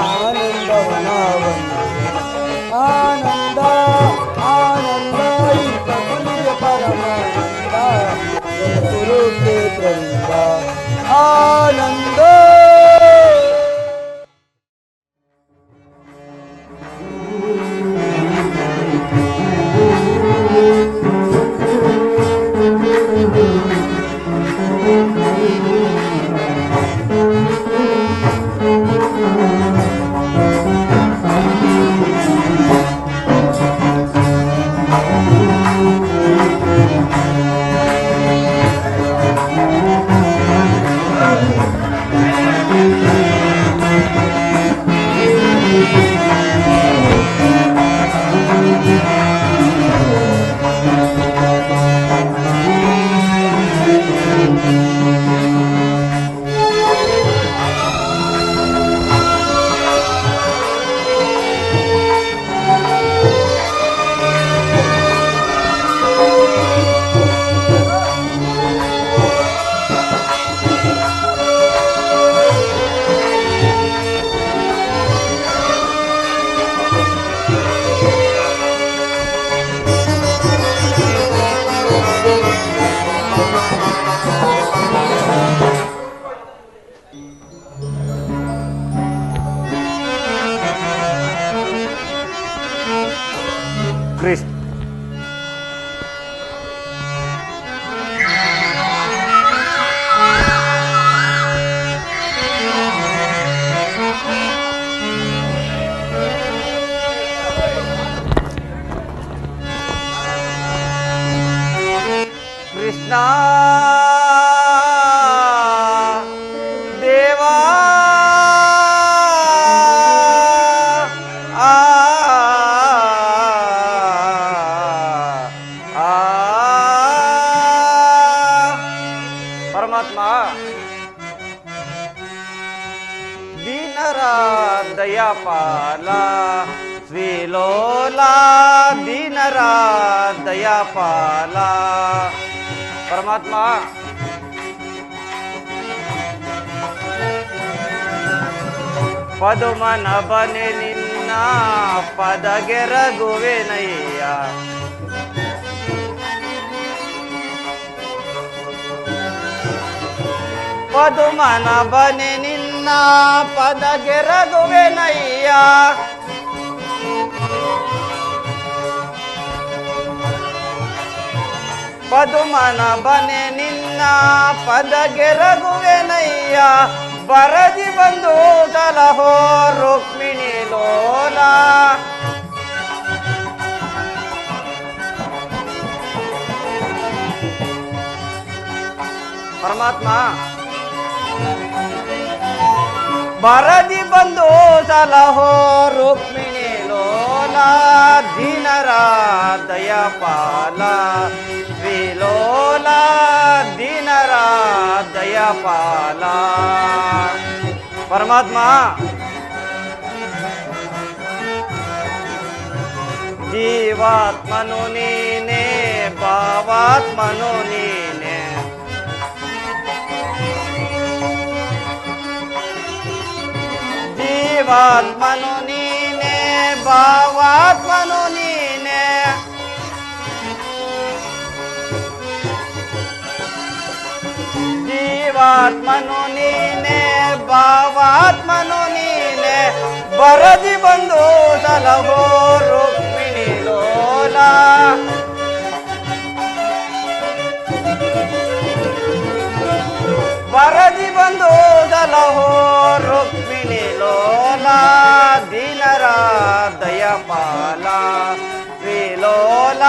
ಆನಂದವನ ವಂದೇನ. ಆನಂದ ಆನಂದ ಈ ಪ್ರಕೃತಿಯ ಪರಮಾನಂದ, ಕುರುಕ್ಷೇತ್ರದಿಂದ ಆನಂದ. ಕೃಷ್ಣ ಕೃಷ್ಣ ದೇವಾ ಆ ಪರಮಾತ್ಮ ದೀನರ ದಯಾಪಾಲ ಶ್ರೀಲೋಲ ದೀನರ ದಯಾಪಾಲ ಪರಮಾತ್ಮ ಪದುಮನ ಬನೆ ನಿನ್ನ ಪದಗೆರಗುವೆನಯ್ಯ ಪದುಮನ ಬನೆ ನಿನ್ನ ಪದಗೆರಗುವೆನಯ್ಯ ಪದುಮನ ಬನೆ ನಿನ್ನ ಪದಗೆರಗುವೆನಯ್ಯ ಬರದಿ ಬಂದು ಸಲಹೋ ರುಕ್ಮಿಣಿ ಲೋಲ ಪರಮಾತ್ಮ ಬರದಿ ಬಂದು ಸಲಹೋ ರುಕ್ಮಿಣಿ ಲೋಲ ದೀನರ ದಯಾಪಾಲ ಶ್ರೀಲೋಲ ದೀನರ ದಯಾಪಾಲ ಪರಮಾತ್ಮ ಜೀವಾತ್ಮನು ನೀನೇ ಭಾವಾತ್ಮನು ನೀನೇ ಜೀವಾತ್ಮನು ನೀನೇ ಭಾವಾತ್ಮನು ನೀನೇ ಜೀವಾತ್ಮನು ನೀನೇ ಭಾವಾತ್ಮನು ನೀನೇ ಬರದಿ ಬಂದು ಸಲಹೋ ರುಕ್ಮಿಣಿ ಲೋಲ ಬರದಿ ಬಂದು ಸಲಹೋ ರುಕ್ಮಿಣಿ ಲೋಲ ದೀನರ ದಯಾಪಾಲ ಶ್ರೀಲೋಲ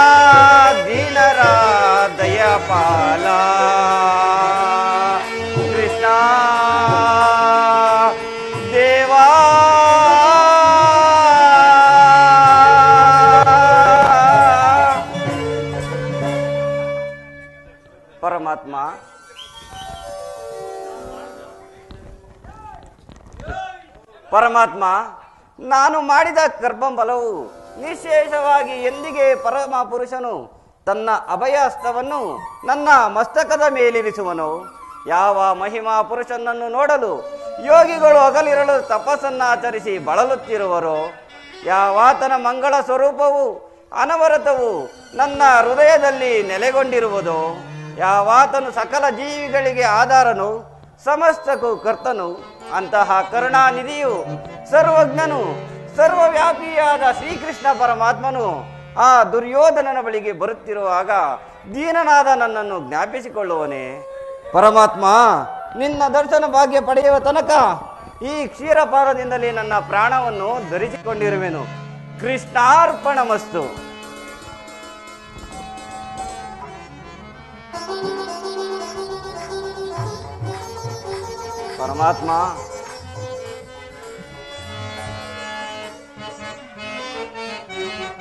ದೀನರ ದಯಾಪಾಲ ಕೃಷ್ಣ ದೇವಾ ಪರಮಾತ್ಮ ಪರಮಾತ್ಮ ನಾನು ಮಾಡಿದ ಕರ್ಮಫಲವು ನಿಶೇಷವಾಗಿ ಎಂದಿಗೆ ಪರಮ ಪುರುಷನು ತನ್ನ ಅಭಯಹಸ್ತವನ್ನು ನನ್ನ ಮಸ್ತಕದ ಮೇಲಿರಿಸುವನು. ಯಾವ ಮಹಿಮಾ ಪುರುಷನನ್ನು ನೋಡಲು ಯೋಗಿಗಳು ಹಗಲಿರಲು ತಪಸ್ಸನ್ನು ಆಚರಿಸಿ ಬಳಲುತ್ತಿರುವರೋ, ಯಾವಾತನ ಮಂಗಳ ಸ್ವರೂಪವು ಅನವರತವು ನನ್ನ ಹೃದಯದಲ್ಲಿ ನೆಲೆಗೊಂಡಿರುವುದೋ, ಯಾವಾತನು ಸಕಲ ಜೀವಿಗಳಿಗೆ ಆಧಾರನು ಸಮಸ್ತಕ್ಕೂ ಕರ್ತನು, ಅಂತಹ ಕರುಣಾನಿಧಿಯು ಸರ್ವಜ್ಞನು ಸರ್ವವ್ಯಾಪಿಯಾದ ಶ್ರೀಕೃಷ್ಣ ಪರಮಾತ್ಮನು ಆ ದುರ್ಯೋಧನನ ಬಳಿಗೆ ಬರುತ್ತಿರುವಾಗ ದೀನನಾದ ನನ್ನನ್ನು ಜ್ಞಾಪಿಸಿಕೊಳ್ಳುವನೇ. ಪರಮಾತ್ಮ, ನಿನ್ನ ದರ್ಶನ ಭಾಗ್ಯ ಪಡೆಯುವ ತನಕ ಈ ಕ್ಷೀರಪಾರದಿಂದಲೇ ನನ್ನ ಪ್ರಾಣವನ್ನು ಧರಿಸಿಕೊಂಡಿರುವೆನು. ಕೃಷ್ಣಾರ್ಪಣಮಸ್ತು. ಪರಮಾತ್ಮ,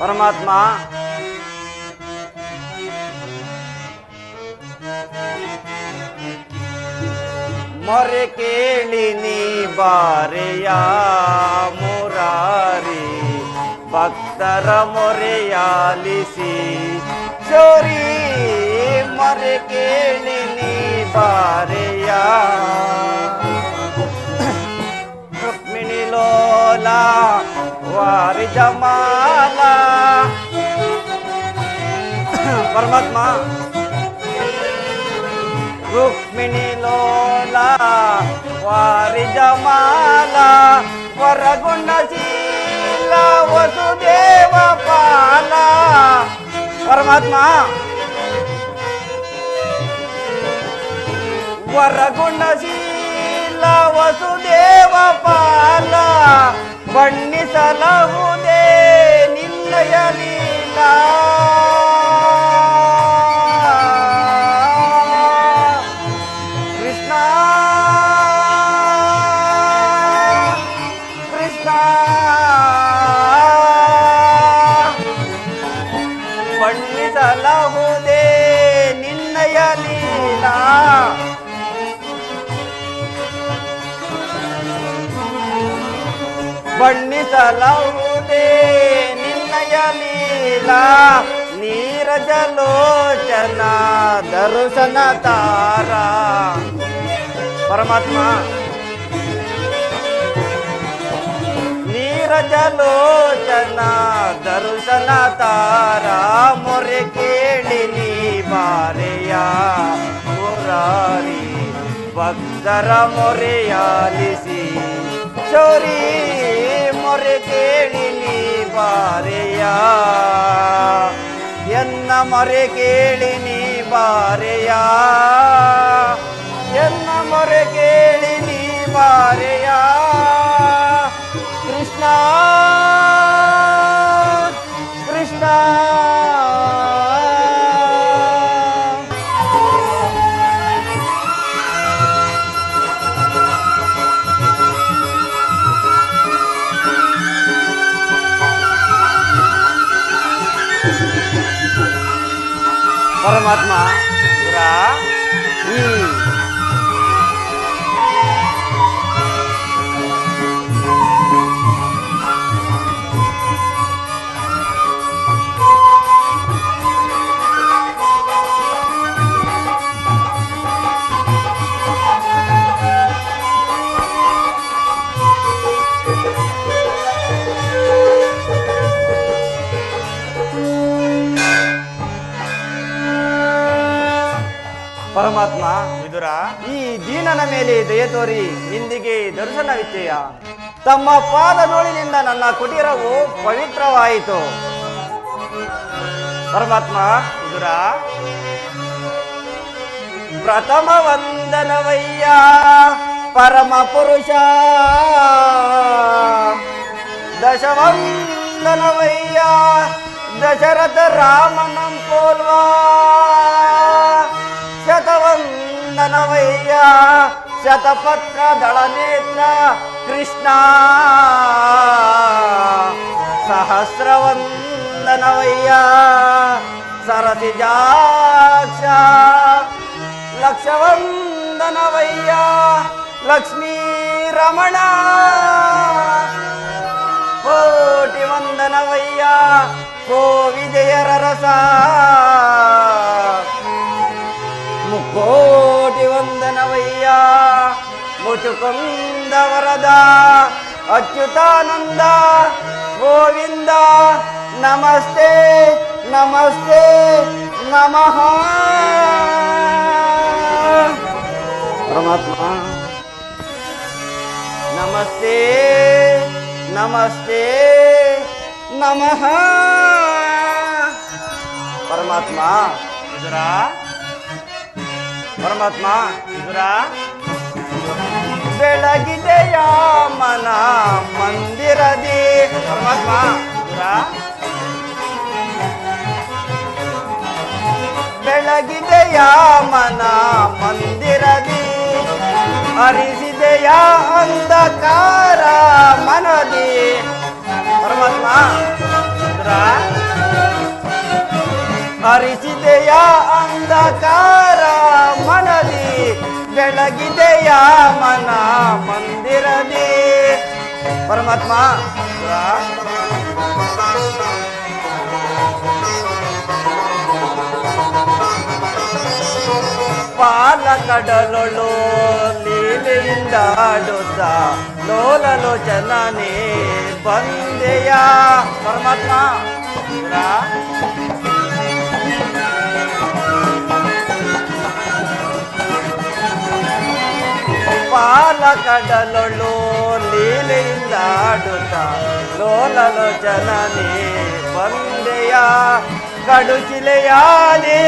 ಪರಮಾತ್ಮ, ಮೊರೆ ಕೇಳಿ ನೀ ಬಾರೆಯ ಮುರಾರಿ, ಭಕ್ತರ ಮೊರೆಯಾಲಿಸಿ ಚೋರಿ. ಮೊರೆ ಕೇಳಿ ನೀ ಬಾರೆಯ ರುಕ್ಮಿಣಿ ಲೋಲ ವಾರಿ ಜಮಾಲ. ಪರಮಾತ್ಮ, ರುಕ್ಮಿಣಿ ಲೋಲ ವಾರಿ ಜಮಾಲ, ವರಗುಣ ಶೀಲ ವಸುದೇವ ಪಾಲ. ಪರಮಾತ್ಮ ವರಗುಣಶೀಲ ವಸುದೇವ ಪಾಲ ಬಣ್ಣಿಸಲಹುದೇ ನಿನ್ನಯ ಲೀಲಾ ಕೃಷ್ಣ ಕೃಷ್ಣ ಬಣ್ಣಿಸಲಹುದೇ ನಿನ್ನಯ ಲೀಲಾ ಬಣ್ಣಿಸಲಹುದೇ ನಿನ್ನಯ ಲೀಲಾ ನೀರಜಲೋಚನ ದರ್ಶನ ತಾರ ಪರಮಾತ್ಮ ನೀರಜಲೋಚನ ದರ್ಶನ ತಾರ ಮೊರೆ ಕೇಳಿ ನೀ ಬಾರೆಯ ಮುರಾರಿ ಭಕ್ತರ ಮೊರೆಯಾಲಿಸಿ ಚೋರಿ ಮೊರೆ ಕೇಳಿ ನೀ ಬಾರೆಯ ಎನ್ನ ಮೊರೆ ಕೇಳಿ ನೀ ಬಾರೆಯ ಎನ್ನ ಮೊರೆ ಕೇಳಿ ನೀ ಬಾರೆಯ ಕೃಷ್ಣ ಕೃಷ್ಣ ಪರಮಾತ್ಮ ಪುರ ಈ ಪರಮಾತ್ಮ ವಿದುರ ಈ ದೀನನ ಮೇಲೆ ದಯ ತೋರಿ ಇಂದಿಗೆ ದರ್ಶನವಿತ್ತೆಯ ತಮ್ಮ ಪಾದ ನೋಳಿನಿಂದ ನನ್ನ ಕುಟೀರವು ಪವಿತ್ರವಾಯಿತು. ಪರಮಾತ್ಮ ವಿದುರ ಪ್ರಥಮ ವಂದನವಯ್ಯ ಪರಮ ಪುರುಷ ದಶವಂದನವಯ್ಯ ದಶರಥ ರಾಮನಂ ಪೋಲ್ವಾ ಶತವಂದನವಯ್ಯ ಶತಪತ್ರ ದಳನೇತ್ರ ಕೃಷ್ಣ ಸಹಸ್ರವಂದನವಯ್ಯ ಸರಸಿಜಾಕ್ಷ ಲಕ್ಷವಂದನವಯ್ಯ ಲಕ್ಷ್ಮೀ ರಮಣ ಕೋಟಿ ವಂದನವಯ್ಯ ಕೋ ವಿಜಯರ ರಸ ಮುಕ್ಕೋಟಿ ವಂದನವಯ್ಯ ಮುಚುಕುಂದ ವರದ ಅಚ್ಯುತಾನಂದ ಗೋವಿಂದ ನಮಸ್ತೆ ನಮಸ್ತೆ ನಮಃ. ಪರಮಾತ್ಮ ನಮಸ್ತೆ ನಮಸ್ತೆ ನಮಃ. ಪರಮಾತ್ಮ ವಿದುರ ಪರಮಾತ್ಮ ವಿದುರ ಬೆಳಗಿದೆಯ ಮನ ಮಂದಿರದಿ ಪರಮಾತ್ಮ ವಿದುರ ಬೆಳಗಿದೆಯ ಮನ ಮಂದಿರದಿ ಹರಿಸಿದೆಯ ಅಂಧಕಾರ ಮನದಿ ಪರಮಾತ್ಮ ವಿದುರ ಹರಿಸಿದೆಯ ಅಂಧಕಾರ ಮನದಿ ಬೆಳಗಿದೆಯ ಮನ ಮಂದಿರದಿ ಪರಮಾತ್ಮ ಪಾಲ ಕಡಲೊಳು ಲೀಲೆಯಿಂದ ಆಡುತ್ತ ಲೋಲಲೋಚನೇ ಬಂದೆಯ ಪರಮಾತ್ಮ ಪಾಲ ಕಡಲೊಳು ಲೀಲೆಯಿಂದ ಆಡುತ್ತ ಲೋಲಲೋಚನೇ ಬಂದೆಯ ಕಡುಚಿಲೆಯಾದಿ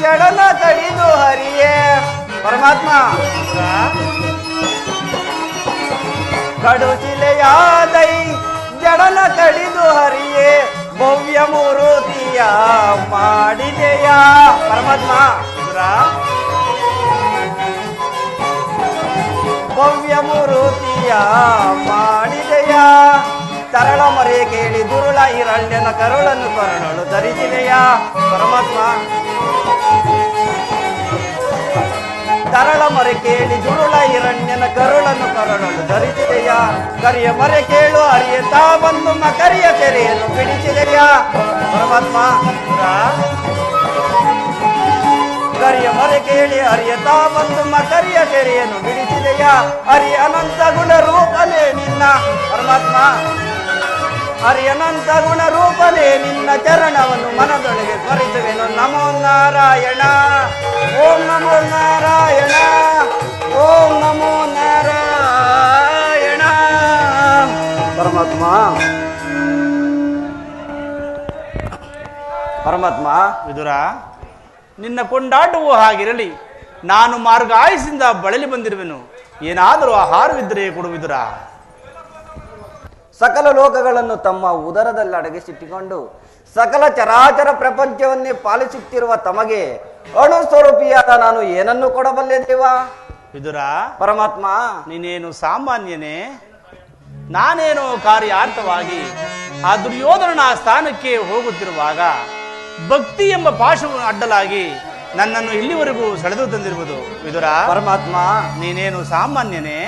ಜಡನ ಕಡಿದು ಹರಿಯೇ ಪರಮಾತ್ಮ ಕಡುಚಿಲೆಯಾದೈ ಜಡನ ಕಡಿದು ಹರಿಯೇ ಭವ್ಯ ಮೂರುತಿಯ ಮಾಡಿದೆಯ ಪರಮಾತ್ಮ ಭವ್ಯ ಮೂರುತಿಯ ಮಾಡಿದೆಯ ತರಳ ಮರೆ ಕೇಳಿ ದುರುಳ ಹಿರಣ್ಯನ ಕರುಳನ್ನು ಕರುಣಳು ಧರಿಸಿದೆಯ ಪರಮಾತ್ಮ ತರಳ ಮರೆ ಕೇಳಿ ದುರುಳ ಹಿರಣ್ಯನ ಕರುಳನ್ನು ಕರುಣಲು ಧರಿಸಿದೆಯ ಕರಿಯ ಮರೆ ಕೇಳು ಅರಿಯುತ್ತಾ ಬಂದು ಮಕರಿಯ ತೆರೆಯನ್ನು ಬಿಡಿಸಿದೆಯ ಪರಮಾತ್ಮ ಕರಿಯ ಮರೆ ಕೇಳಿ ಅರಿಯುತ್ತಾ ಬಂದು ಮಕರಿಯ ತೆರೆಯನ್ನು ಬಿಡಿಸಿದೆಯ ಹರಿ ಅನಂತ ಗುಣ ರೂಪನೇ ನಿನ್ನ ಪರಮಾತ್ಮ ಹರಿ ಅನಂತ ಗುಣ ರೂಪನೇ ನಿನ್ನ ಚರಣವನ್ನು ಮನದೊಳಗೆ ಸ್ಮರಿಸುವೆನು ನಮೋ ನಾರಾಯಣ ಓಂ ನಮೋ ನಾರಾಯಣ ಓಂ ನಮೋ ನಾರಾಯಣ ಪರಮಾತ್ಮ ಪರಮಾತ್ಮ ವಿದುರ, ನಿನ್ನ ಕೊಂಡಾಟವೂ ಹಾಗಿರಲಿ. ನಾನು ಮಾರ್ಗ ಆಯಸ್ಸಿಂದ ಬಳಲಿ ಬಂದಿರುವೆನು. ಏನಾದರೂ ಆಹಾರವಿದ್ದರೆ ಕೊಡು ವಿದುರ. ಸಕಲ ಲೋಕಗಳನ್ನು ತಮ್ಮ ಉದರದಲ್ಲಿ ಅಡಗಿಸಿಟ್ಟುಕೊಂಡು ಸಕಲ ಚರಾಚರ ಪ್ರಪಂಚವನ್ನೇ ಪಾಲಿಸುತ್ತಿರುವ ತಮಗೆ ಅಣು ಸ್ವರೂಪಿಯಾದ ನಾನು ಏನನ್ನು ಕೊಡಬಲ್ಲೆ ದೇವ? ವಿದುರ, ಪರಮಾತ್ಮ ನೀನೇನು ಸಾಮಾನ್ಯನೇ? ನಾನೇನೋ ಕಾರ್ಯಾರ್ಥವಾಗಿ ಆ ದುರ್ಯೋಧನನ ಸ್ಥಾನಕ್ಕೆ ಹೋಗುತ್ತಿರುವಾಗ ಭಕ್ತಿ ಎಂಬ ಪಾಶವನ್ನು ಅಡ್ಡಲಾಗಿ ನನ್ನನ್ನು ಇಲ್ಲಿವರೆಗೂ ಸೆಳೆದು ತಂದಿರುವುದು. ವಿದುರ, ಪರಮಾತ್ಮ ನೀನೇನು ಸಾಮಾನ್ಯನೇ?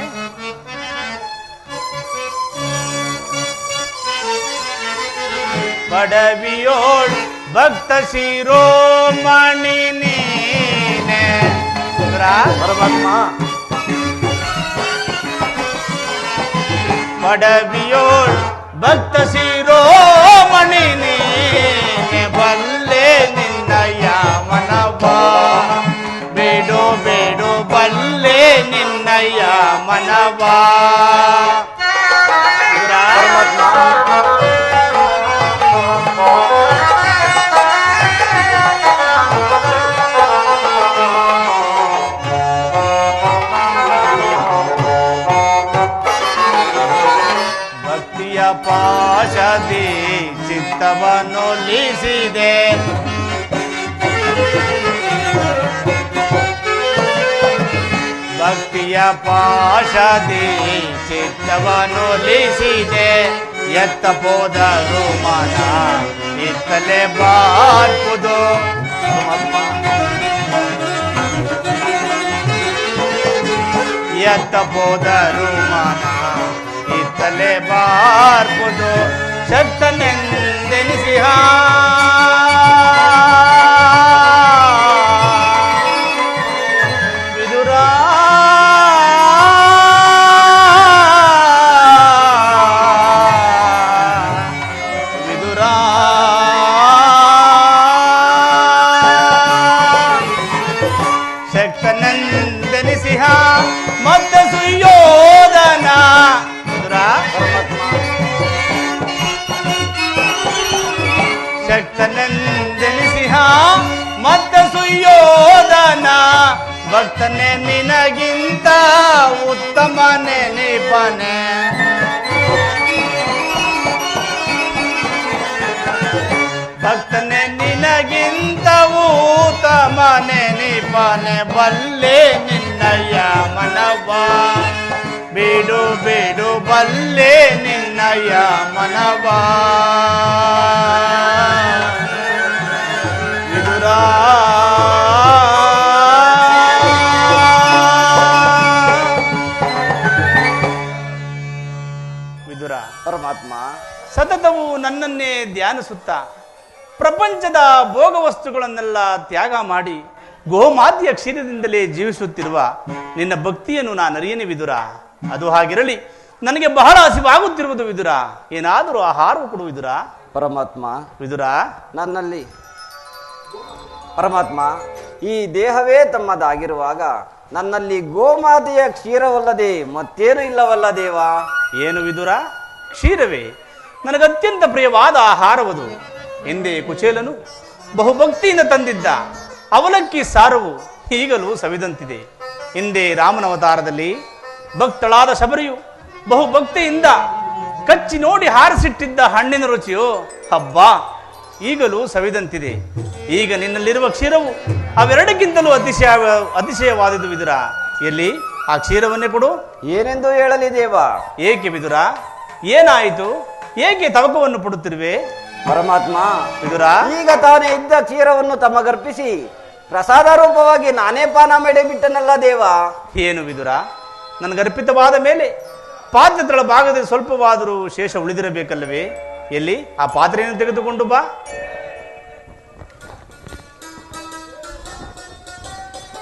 ಬಡವಿಯೋಳ್ ಭಕ್ತ ಶಿರೋಮಣಿ ನೀನೆ. ಪರಮಾತ್ಮ ಬಡವಿಯೋಳ್ ಭಕ್ತ ಶಿರೋಮಣಿ ನೀನೆ. ಬಲ್ಲೆ ನಿನ್ನಯ ಮನವ ಬೇಡೋ ಬೇಡೋ ಬಲ್ಲೆ ನಿನ್ನಯ ಮನವ. ಭಕ್ತಿಯ ಪಾಶದಿ ಚಿತ್ತವನ್ನೊಲಿಸಿದೆ. ಭಕ್ತಿಯ ಪಾಶದಿ ಚಿತ್ತವನ್ನೊಲಿಸಿದೆ. ಎತ್ತ ಹೋದರು ಮನ ಇತ್ತಲೇ ಬಾರ್ಪುದು. ಎತ್ತ ಹೋದರು ಮನ ಇತ್ತಲೇ ಬಾರ್ಪುದು. ಶಕ್ತನೆಂದೆನಿಸಿಹ ವಿದುರ, ವಿದುರ ಶಕ್ತನೆಂದೆನಿಸಿಹ ಮತ್ತ ಸುಯೋಧನ. ಶಕ್ತನೆಂದೆನಿಸಿಹ ಮತ್ತ ಸುಯೋಧನ. ಭಕ್ತನೆ ನಿನಗಿಂತ ಉತ್ತಮನೆ ನಿಪನೆ. ಭಕ್ತನೆ ನಿನಗಿಂತ ಉತ್ತಮನೆ ನಿಪನೆ. ಬಲ್ಲೆ ನಿನ್ನಯ ಮನವ ಬೇಡು ಬೇಡು ಬಲ್ಲೆ ನಿನ್ನಯ ಮನವ. ವಿದುರ, ವಿದುರ, ಪರಮಾತ್ಮ ಸತತವು ನನ್ನನ್ನೇ ಧ್ಯಾನಿಸುತ್ತಾ ಪ್ರಪಂಚದ ಭೋಗ ವಸ್ತುಗಳನ್ನೆಲ್ಲ ತ್ಯಾಗ ಮಾಡಿ ಗೋಮಾತೆಯ ಕ್ಷೀರದಿಂದಲೇ ಜೀವಿಸುತ್ತಿರುವ ನಿನ್ನ ಭಕ್ತಿಯನ್ನು ನಾನು ಅರಿಯನೆ ವಿದುರ. ಅದು ಹಾಗಿರಲಿ, ನನಗೆ ಬಹಳ ಹಸಿವಾಗುತ್ತಿರುವುದು ವಿದುರ. ಏನಾದರೂ ಆಹಾರವು ಕೊಡು ವಿದುರ. ಪರಮಾತ್ಮ ವಿದುರ, ನನ್ನಲ್ಲಿ ಪರಮಾತ್ಮ ಈ ದೇಹವೇ ತಮ್ಮದಾಗಿರುವಾಗ ನನ್ನಲ್ಲಿ ಗೋಮಾತೆಯ ಕ್ಷೀರವಲ್ಲದೆ ಮತ್ತೇನು ಇಲ್ಲವಲ್ಲ ದೇವ? ಏನು ವಿದುರ? ಕ್ಷೀರವೇ ನನಗತ್ಯಂತ ಪ್ರಿಯವಾದ ಆಹಾರವದು ಎಂದೇ ಕುಚೇಲನು ಬಹುಭಕ್ತಿಯಿಂದ ತಂದಿದ್ದ ಅವಲಕ್ಕಿ ಸಾರವು ಈಗಲೂ ಸವಿದಂತಿದೆ. ಹಿಂದೆ ರಾಮನ ಅವತಾರದಲ್ಲಿ ಭಕ್ತಳಾದ ಶಬರಿಯು ಬಹುಭಕ್ತಿಯಿಂದ ಕಚ್ಚಿ ನೋಡಿ ಹಾರಿಸಿಟ್ಟಿದ್ದ ಹಣ್ಣಿನ ರುಚಿಯೋ ಹಬ್ಬ ಈಗಲೂ ಸವಿದಂತಿದೆ. ಈಗ ನಿನ್ನಲ್ಲಿರುವ ಕ್ಷೀರವು ಅವೆರಡಕ್ಕಿಂತಲೂ ಅತಿಶಯವಾದುದು ವಿದುರ. ಎಲ್ಲಿ ಆ ಕ್ಷೀರವನ್ನೇ ಕೊಡು. ಏನೆಂದು ಹೇಳಲಿ ದೇವ? ಏಕೆ ವಿದುರ, ಏನಾಯಿತು? ಏಕೆ ತವಕವನ್ನು ಪಡುತ್ತಿರುವೆ? ಪರಮಾತ್ಮ, ವಿದುರ, ಈಗ ತಾನೇ ಇದ್ದ ಕ್ಷೀರವನ್ನು ತಮಗರ್ಪಿಸಿ ಪ್ರಸಾದ ರೂಪವಾಗಿ ನಾನೇ ಪಾನ ಮಾಡಿ ಬಿಟ್ಟನಲ್ಲ ದೇವ. ಏನು ವಿದುರ, ನನಗರ್ಪಿತವಾದ ಮೇಲೆ ಪಾತ್ರೆಗಳ ಭಾಗದಲ್ಲಿ ಸ್ವಲ್ಪವಾದರೂ ಶೇಷ ಉಳಿದಿರಬೇಕಲ್ಲವೇ? ಎಲ್ಲಿ ಆ ಪಾತ್ರೆಯನ್ನು ತೆಗೆದುಕೊಂಡು ಬಾ.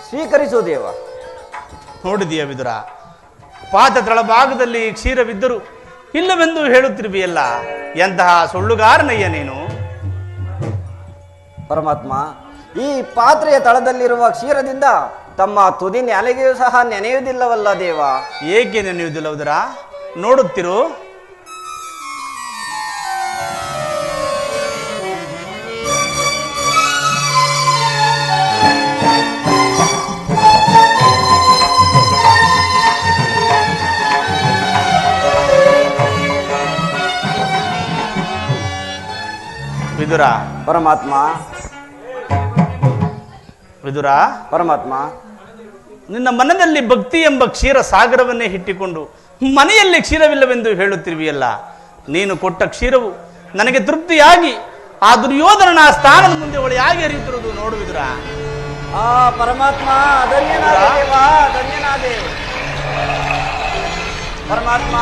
ಸ್ವೀಕರಿಸು ದೇವ. ನೋಡಿದೀಯ ವಿದುರ, ಪಾತ್ರೆಗಳ ಭಾಗದಲ್ಲಿ ಕ್ಷೀರವಿದ್ದರೂ ಇಲ್ಲವೆಂದು ಹೇಳುತ್ತಿರುವೆಯಲ್ಲ, ಎಂತಹ ಸುಳ್ಳುಗಾರನಯ್ಯ ನೀನು. ಪರಮಾತ್ಮ, ಈ ಪಾತ್ರೆಯ ತಳದಲ್ಲಿರುವ ಕ್ಷೀರದಿಂದ ತಮ್ಮ ತುದಿ ನೆಲೆಗೆಯೂ ಸಹ ನೆನೆಯುವುದಿಲ್ಲವಲ್ಲ ದೇವ. ಏಕೆ ನೆನೆಯುವುದಿಲ್ಲ ವಿದುರ? ನೋಡುತ್ತಿರು. ವಿದುರ, ಪರಮಾತ್ಮ, ವಿದುರ, ಪರಮಾತ್ಮ, ನಿನ್ನ ಮನದಲ್ಲಿ ಭಕ್ತಿ ಎಂಬ ಕ್ಷೀರ ಸಾಗರವನ್ನೇ ಇಟ್ಟಿಕೊಂಡು ಮನೆಯಲ್ಲಿ ಕ್ಷೀರವಿಲ್ಲವೆಂದು ಹೇಳುತ್ತಿರುವೆಯಲ್ಲ, ನೀನು ಕೊಟ್ಟ ಕ್ಷೀರವು ನನಗೆ ತೃಪ್ತಿಯಾಗಿ ಆ ದುರ್ಯೋಧನನ ಸ್ಥಾನದ ಮುಂದೆ ಒಳೆಯಾಗಿ ಹರಿಯುತ್ತಿರುವುದು ನೋಡುವಿದುರ. ಆ ಪರಮಾತ್ಮ, ಧನ್ಯನಾದೆ ದೇವ, ಧನ್ಯನಾದೆ. ಪರಮಾತ್ಮ,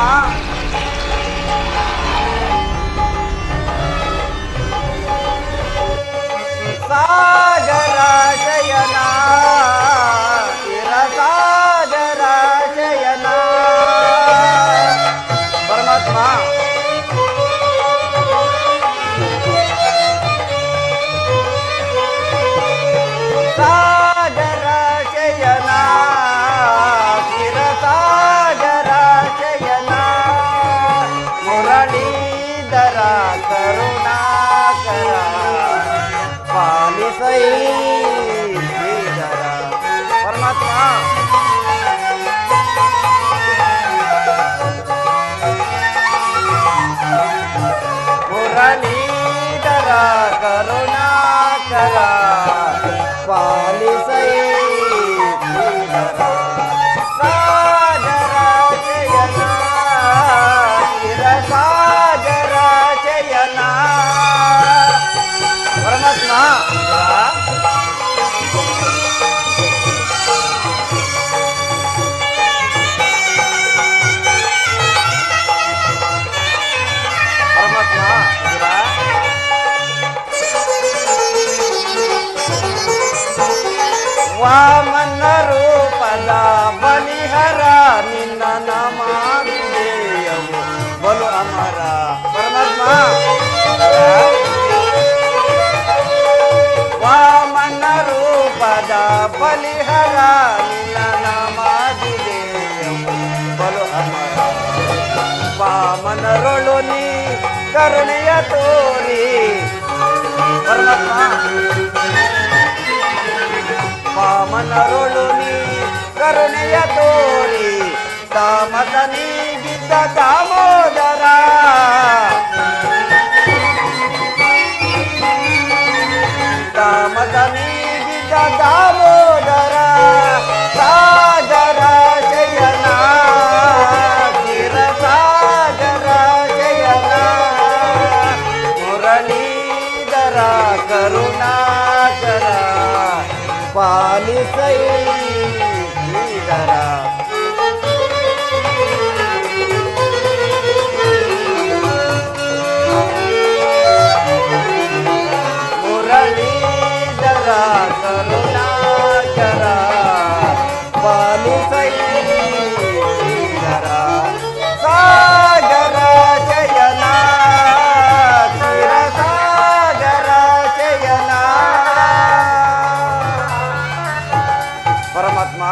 ಸಾಗರ ಶಯನ, ಚಿರ ಸಾಗರ ಶಯನ. ಪರಮಾತ್ಮ, ಸಾಗರ ಶಯನ, ಚಿರ ಸಾಗರ ಶಯನ, ಮುರಳೀಧರ ಕರುಣಾಕರ ಪಾಲಿಸೈ ಶ್ರೀಧರ. ಪರಮಾತ್ಮ, ಮುರಳೀಧರ ಕರುಣಾಕರ ಪಾಲಿಸೈ ಶ್ರೀಧರ. ಸಾಗರ ಶಯನ, ಚಿರ ಸಾಗರ ಶಯನ. ಪರಮಾತ್ಮ, ಪರಮಾತ್ಮ, ವಾಮನ ರೂಪದ ಬಲಿಹರ ನಿನ್ನ ನಮಾದೇಯವು ಬಲು ಅಮರ. ಪರಮಾತ್ಮ, ವಾಮನ ರೂಪದ ಬಲಿಹರ ನಿನ್ನ ನಮಾದಿದೇಯವು ಬಲು ಅಮರ. ವಾಮನರೊಳು ನೀ ಕರುಣೆಯ ತೋರಿ. ಪರಮಾತ್ಮ, ವಾಮನರೊಳು ನೀ ಕರುಣೆಯ ತೋರಿ ತಾಮಸ ನೀಗಿದ್ದ ದಾಮೋದರ. ತಾಮಸ ನೀಗಿದ್ದ ದಾಮೋದರ. ಸಾಗರ ಶಯನ, ಚಿರ ಸಾಗರ ಶಯನ, ಮುರಳೀಧರ ಕರುಣಾಕರ ಪಾಲಿಸೈ ಶ್ರೀಧರ. ಮುರಳೀಧರ ಕರುಣಾಕರ ಪಾಲಿಸೈ ಶ್ರೀಧರ. ಸಾಗರ ಶಯನ, ಚಿರ ಸಾಗರ ಶಯನ. ಪರಮಾತ್ಮ,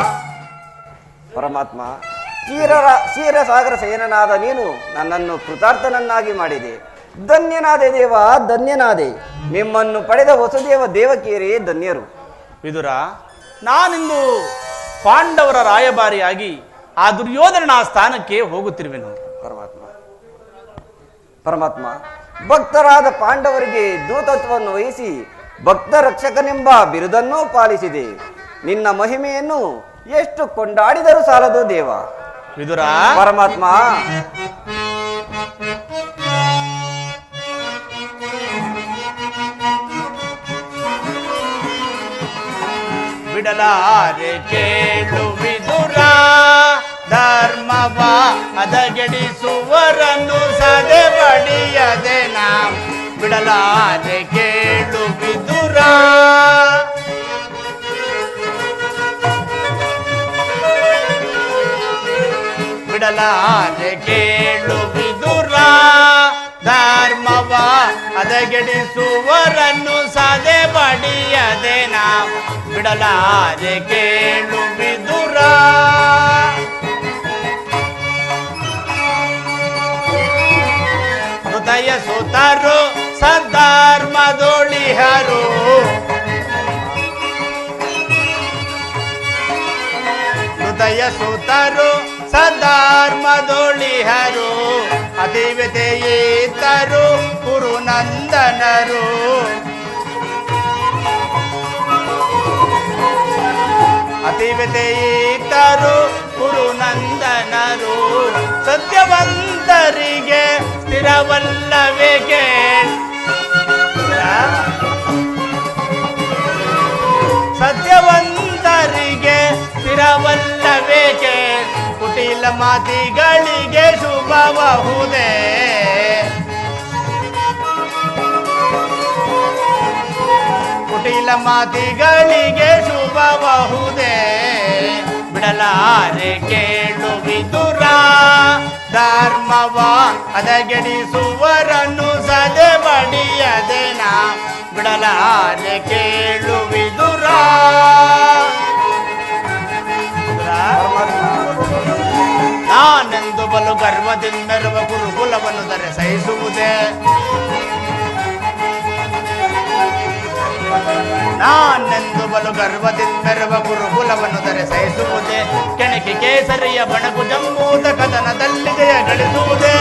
ಪರಮಾತ್ಮ, ಕ್ಷೀರಸಾಗರ ಶಯನನಾದ ನೀನು ನನ್ನನ್ನು ಕೃತಾರ್ಥನನ್ನಾಗಿ ಮಾಡಿದೆ. ಧನ್ಯನಾದೆ ದೇವ, ಧನ್ಯನಾದೆ. ನಿಮ್ಮನ್ನು ಪಡೆದ ವಸುದೇವ ದೇವಕಿಯರೇ ಧನ್ಯರು. ವಿದುರ, ನಾನಿಂದು ಪಾಂಡವರ ರಾಯಭಾರಿಯಾಗಿ ಆ ದುರ್ಯೋಧನನ ಸ್ಥಾನಕ್ಕೆ ಹೋಗುತ್ತಿರುವೆನು. ಪರಮಾತ್ಮ, ಪರಮಾತ್ಮ, ಭಕ್ತರಾದ ಪಾಂಡವರಿಗೆ ದೂತತ್ವವನ್ನು ವಹಿಸಿ ಭಕ್ತ ರಕ್ಷಕನೆಂಬ ಬಿರುದನ್ನೂ ಪಾಲಿಸಿದೆ. ನಿನ್ನ ಮಹಿಮೆಯನ್ನು ಎಷ್ಟು ಕೊಂಡಾಡಿದರೂ ಸಾಲದು ದೇವ. ವಿದುರ, ಪರಮಾತ್ಮ, ಬಿಡಲಾರೆ ಕೇಳು ವಿದುರ, ಧರ್ಮವ ಹದಗೆಡಿಸುವರನ್ನು ಸದೆ ಬಡಿಯದೆ ನಾಂ. ಬಿಡಲಾರೆ ಕೇಳು ವಿದುರ, ಬಿಡಲಾರೆ ಕೇಳು ವಿದುರ, ಧರ್ಮವ ಹದಗೆಡಿಸುವರನ್ನು ಸದೆ ಬಡಿಯದೆ ನಾಂ. ಬಿಡಲಾರೆ ಕೇಳು ವಿದುರ. ಹೃದಯ ಸುತರು ಸದ್ಧರ್ಮದೊಳಿಹರು, ಹೃದಯ ಸುತರು ಸದ್ಧರ್ಮದೊಳಿಹರು, ಅತಿವಿತೆಯಿತರು ಕುರುನಂದನರು. ಅತಿವಿತೆಯಿತರು ಕುರುನಂದನರು, ಸತ್ಯವಂತರಿಗೆ ಸ್ಥಿರವಲ್ಲವೇಕೆ. ಸತ್ಯವಂತರಿಗೆ ಸ್ಥಿರವಲ್ಲವೇಕೆ, ಕುಟಿಲ ಮಾತಿಗಳಿಗೆ ಶುಭಬಹುದೇ. ಕುಟಿಲ ಮಾತಿಗಳಿಗೆ ಶುಭಬಹುದೇ. ಬಿಡಲಾರೆ ಕೇಳು ವಿದುರ, ಧರ್ಮವ ಹದಗೆಡಿಸುವರನ್ನು ಸದೆ ಬಡಿಯದೆ ನಾಂ. ಬಿಡಲಾರೆ ಕೇಳು ವಿದುರ. ನಾನೆಂದು ಬಲು ಗರ್ವದಿಂದರುವ ಗುರುಕುಲವನ್ನು ದರೆ ಸಹಿಸುವುದೇ. ನಾನೆಂದು ಬಲು ಗರ್ವದಿಂದರುವ ಗುರುಕುಲವನ್ನು ದರೆ ಸಹಿಸುವುದೇ. ಕೆಣಕಿ ಕೇಸರಿಯ ಬಣಕು ಜಂಬೂತ ಕದನದಲ್ಲಿ ಜಯ ಗಳಿಸುವುದೇ.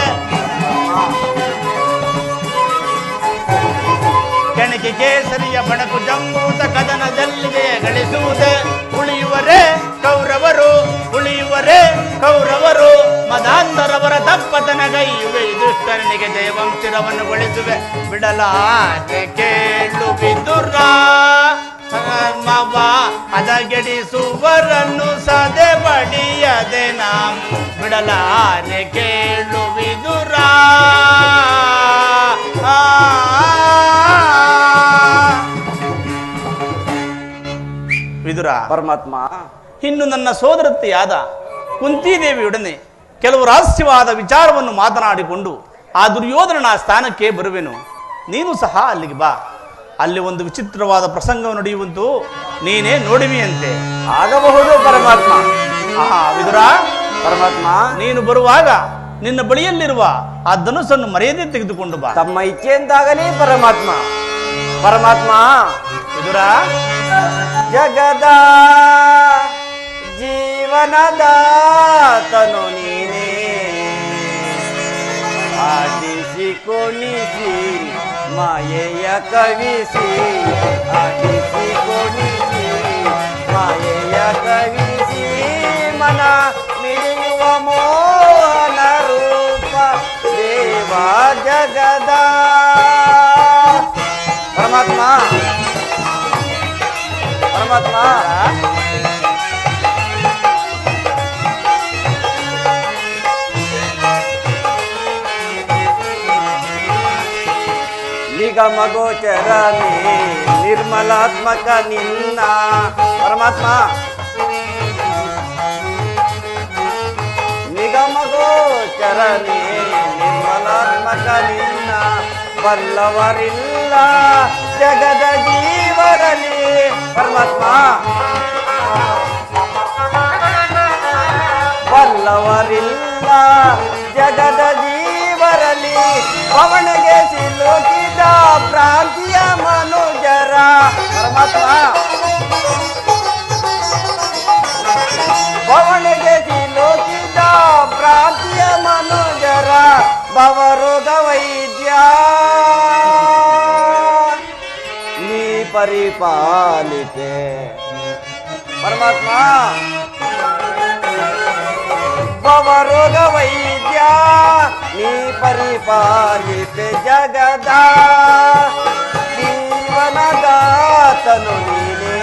ಕೆಣಕಿ ಕೇಸರಿಯ ಬಣಕು ಜಂಬೂತ ಕದನದಲ್ಲಿ ಜಯ ಗಳಿಸುವುದೇ. ಉಳಿಯುವರೇ ಕೌರವರು, ಉಳಿಯುವರೇ ಕೌರವರು, ಮದಾಂಧರವರ ತಪ್ಪತನಗೈಯುವೆ. ದುಷ್ಟರನಿಗೆ ಜಯವಂಶಿರವನ್ನು ಗೊಳಿಸುವೆ. ಬಿಡಲಾರೆ ಕೇಳು ವಿದುರ, ಧರ್ಮವ ಹದಗೆಡಿಸುವರನ್ನು ಸದೆ ಬಡಿಯದೆ ನಾಂ. ಬಿಡಲಾರೆ ಕೇಳು ವಿದುರ. ವಿದುರ, ಪರಮಾತ್ಮ, ಇನ್ನು ನನ್ನ ಸೋದರತ್ತೆಯಾದ ಕುಂತಿದೇವಿಯೊಡನೆ ಕೆಲವು ರಹಸ್ಯವಾದ ವಿಚಾರವನ್ನು ಮಾತನಾಡಿಕೊಂಡು ಆ ದುರ್ಯೋಧನನ ಸ್ಥಾನಕ್ಕೆ ಬರುವೆನು. ನೀನು ಸಹ ಅಲ್ಲಿಗೆ ಬಾ. ಅಲ್ಲಿ ಒಂದು ವಿಚಿತ್ರವಾದ ಪ್ರಸಂಗ ನಡೆಯುವಂತೂ ನೀನೇ ನೋಡುವಿಯಂತೆ. ಆಗಬಹುದು ಪರಮಾತ್ಮ. ವಿದುರ, ಪರಮಾತ್ಮ, ನೀನು ಬರುವಾಗ ನಿನ್ನ ಬಳಿಯಲ್ಲಿರುವ ಆ ಧನುಸ್ಸನ್ನು ಮರೆಯದೆ ತೆಗೆದುಕೊಂಡು ಬಾ. ತಮ್ಮ ಇಚ್ಛೆಯಂತಾಗಲಿ ಪರಮಾತ್ಮ. ಪರಮಾತ್ಮ, ವಿದುರ, ಜಗದ ಜೀವನದಾತನು ನೀನೇ, ಆಡಿಸಿ ಕೊಣಿಸಿ ಮಾಯೆಯ ಕವಿಸಿ, ಆಡಿಸಿ ಕೊಣಿಸಿ ಮಾಯೆಯ ಕವಿಸಿ, ಮನ ಮಿಡಿಯುವ ಮೋಹನ ರೂಪ ದೇವ ಜಗದ. ಪರಮಾತ್ಮ, ಪರಮಾತ್ಮ, ನಿಗಮ ಗೋಚರನೇ ನಿರ್ಮಲಾತ್ಮಕ ನಿನ್ನ. ಪರಮಾತ್ಮ, ನಿಗಮ ಗೋಚರನೇ ನಿರ್ಮಲಾತ್ಮಕ ನಿನ್ನ. ಬಲ್ಲವರಿಲ್ಲ ಜಗದ ಜೀವರಲ್ಲಿ. ಪರಮಾತ್ಮ, ಬಲ್ಲವರಿಲ್ಲ ಜಗದ ಜೀವರಲ್ಲಿ. ಪವನಗೆ ಭವರೋಗ ವೈದ್ಯ ನೀ ಪರಿಪಾಲಿತೆ ಪರಮಾತ್ಮ ಭವರೋಗ ವೈದ್ಯ ನೀ ಪರಿಪಾಲಿತೆ ಜಗದ ಜೀವನದಾತನು ನೀನೇ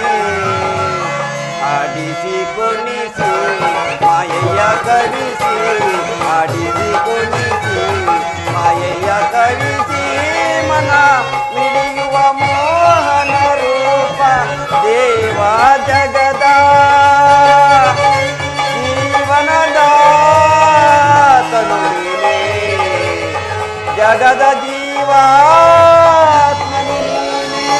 ಆಡಿಸಿ ಕುಣಿಸಿ ಮಾಯೆಯ ಕಳಿಸಿ ಆಡಿಸಿ ಕುಣಿಸಿ ಮಾಯೆಯ ಕಳಿಸಿ ಮನ ಮಿಡಿಯುವ ಮೋಹನ ರೂಪ ದೇವ ಜಗದ ಜೀವನದಾತನು ನೀನೇ ಜಗದ ಜೀವಾತ್ಮನು ನೀನೇ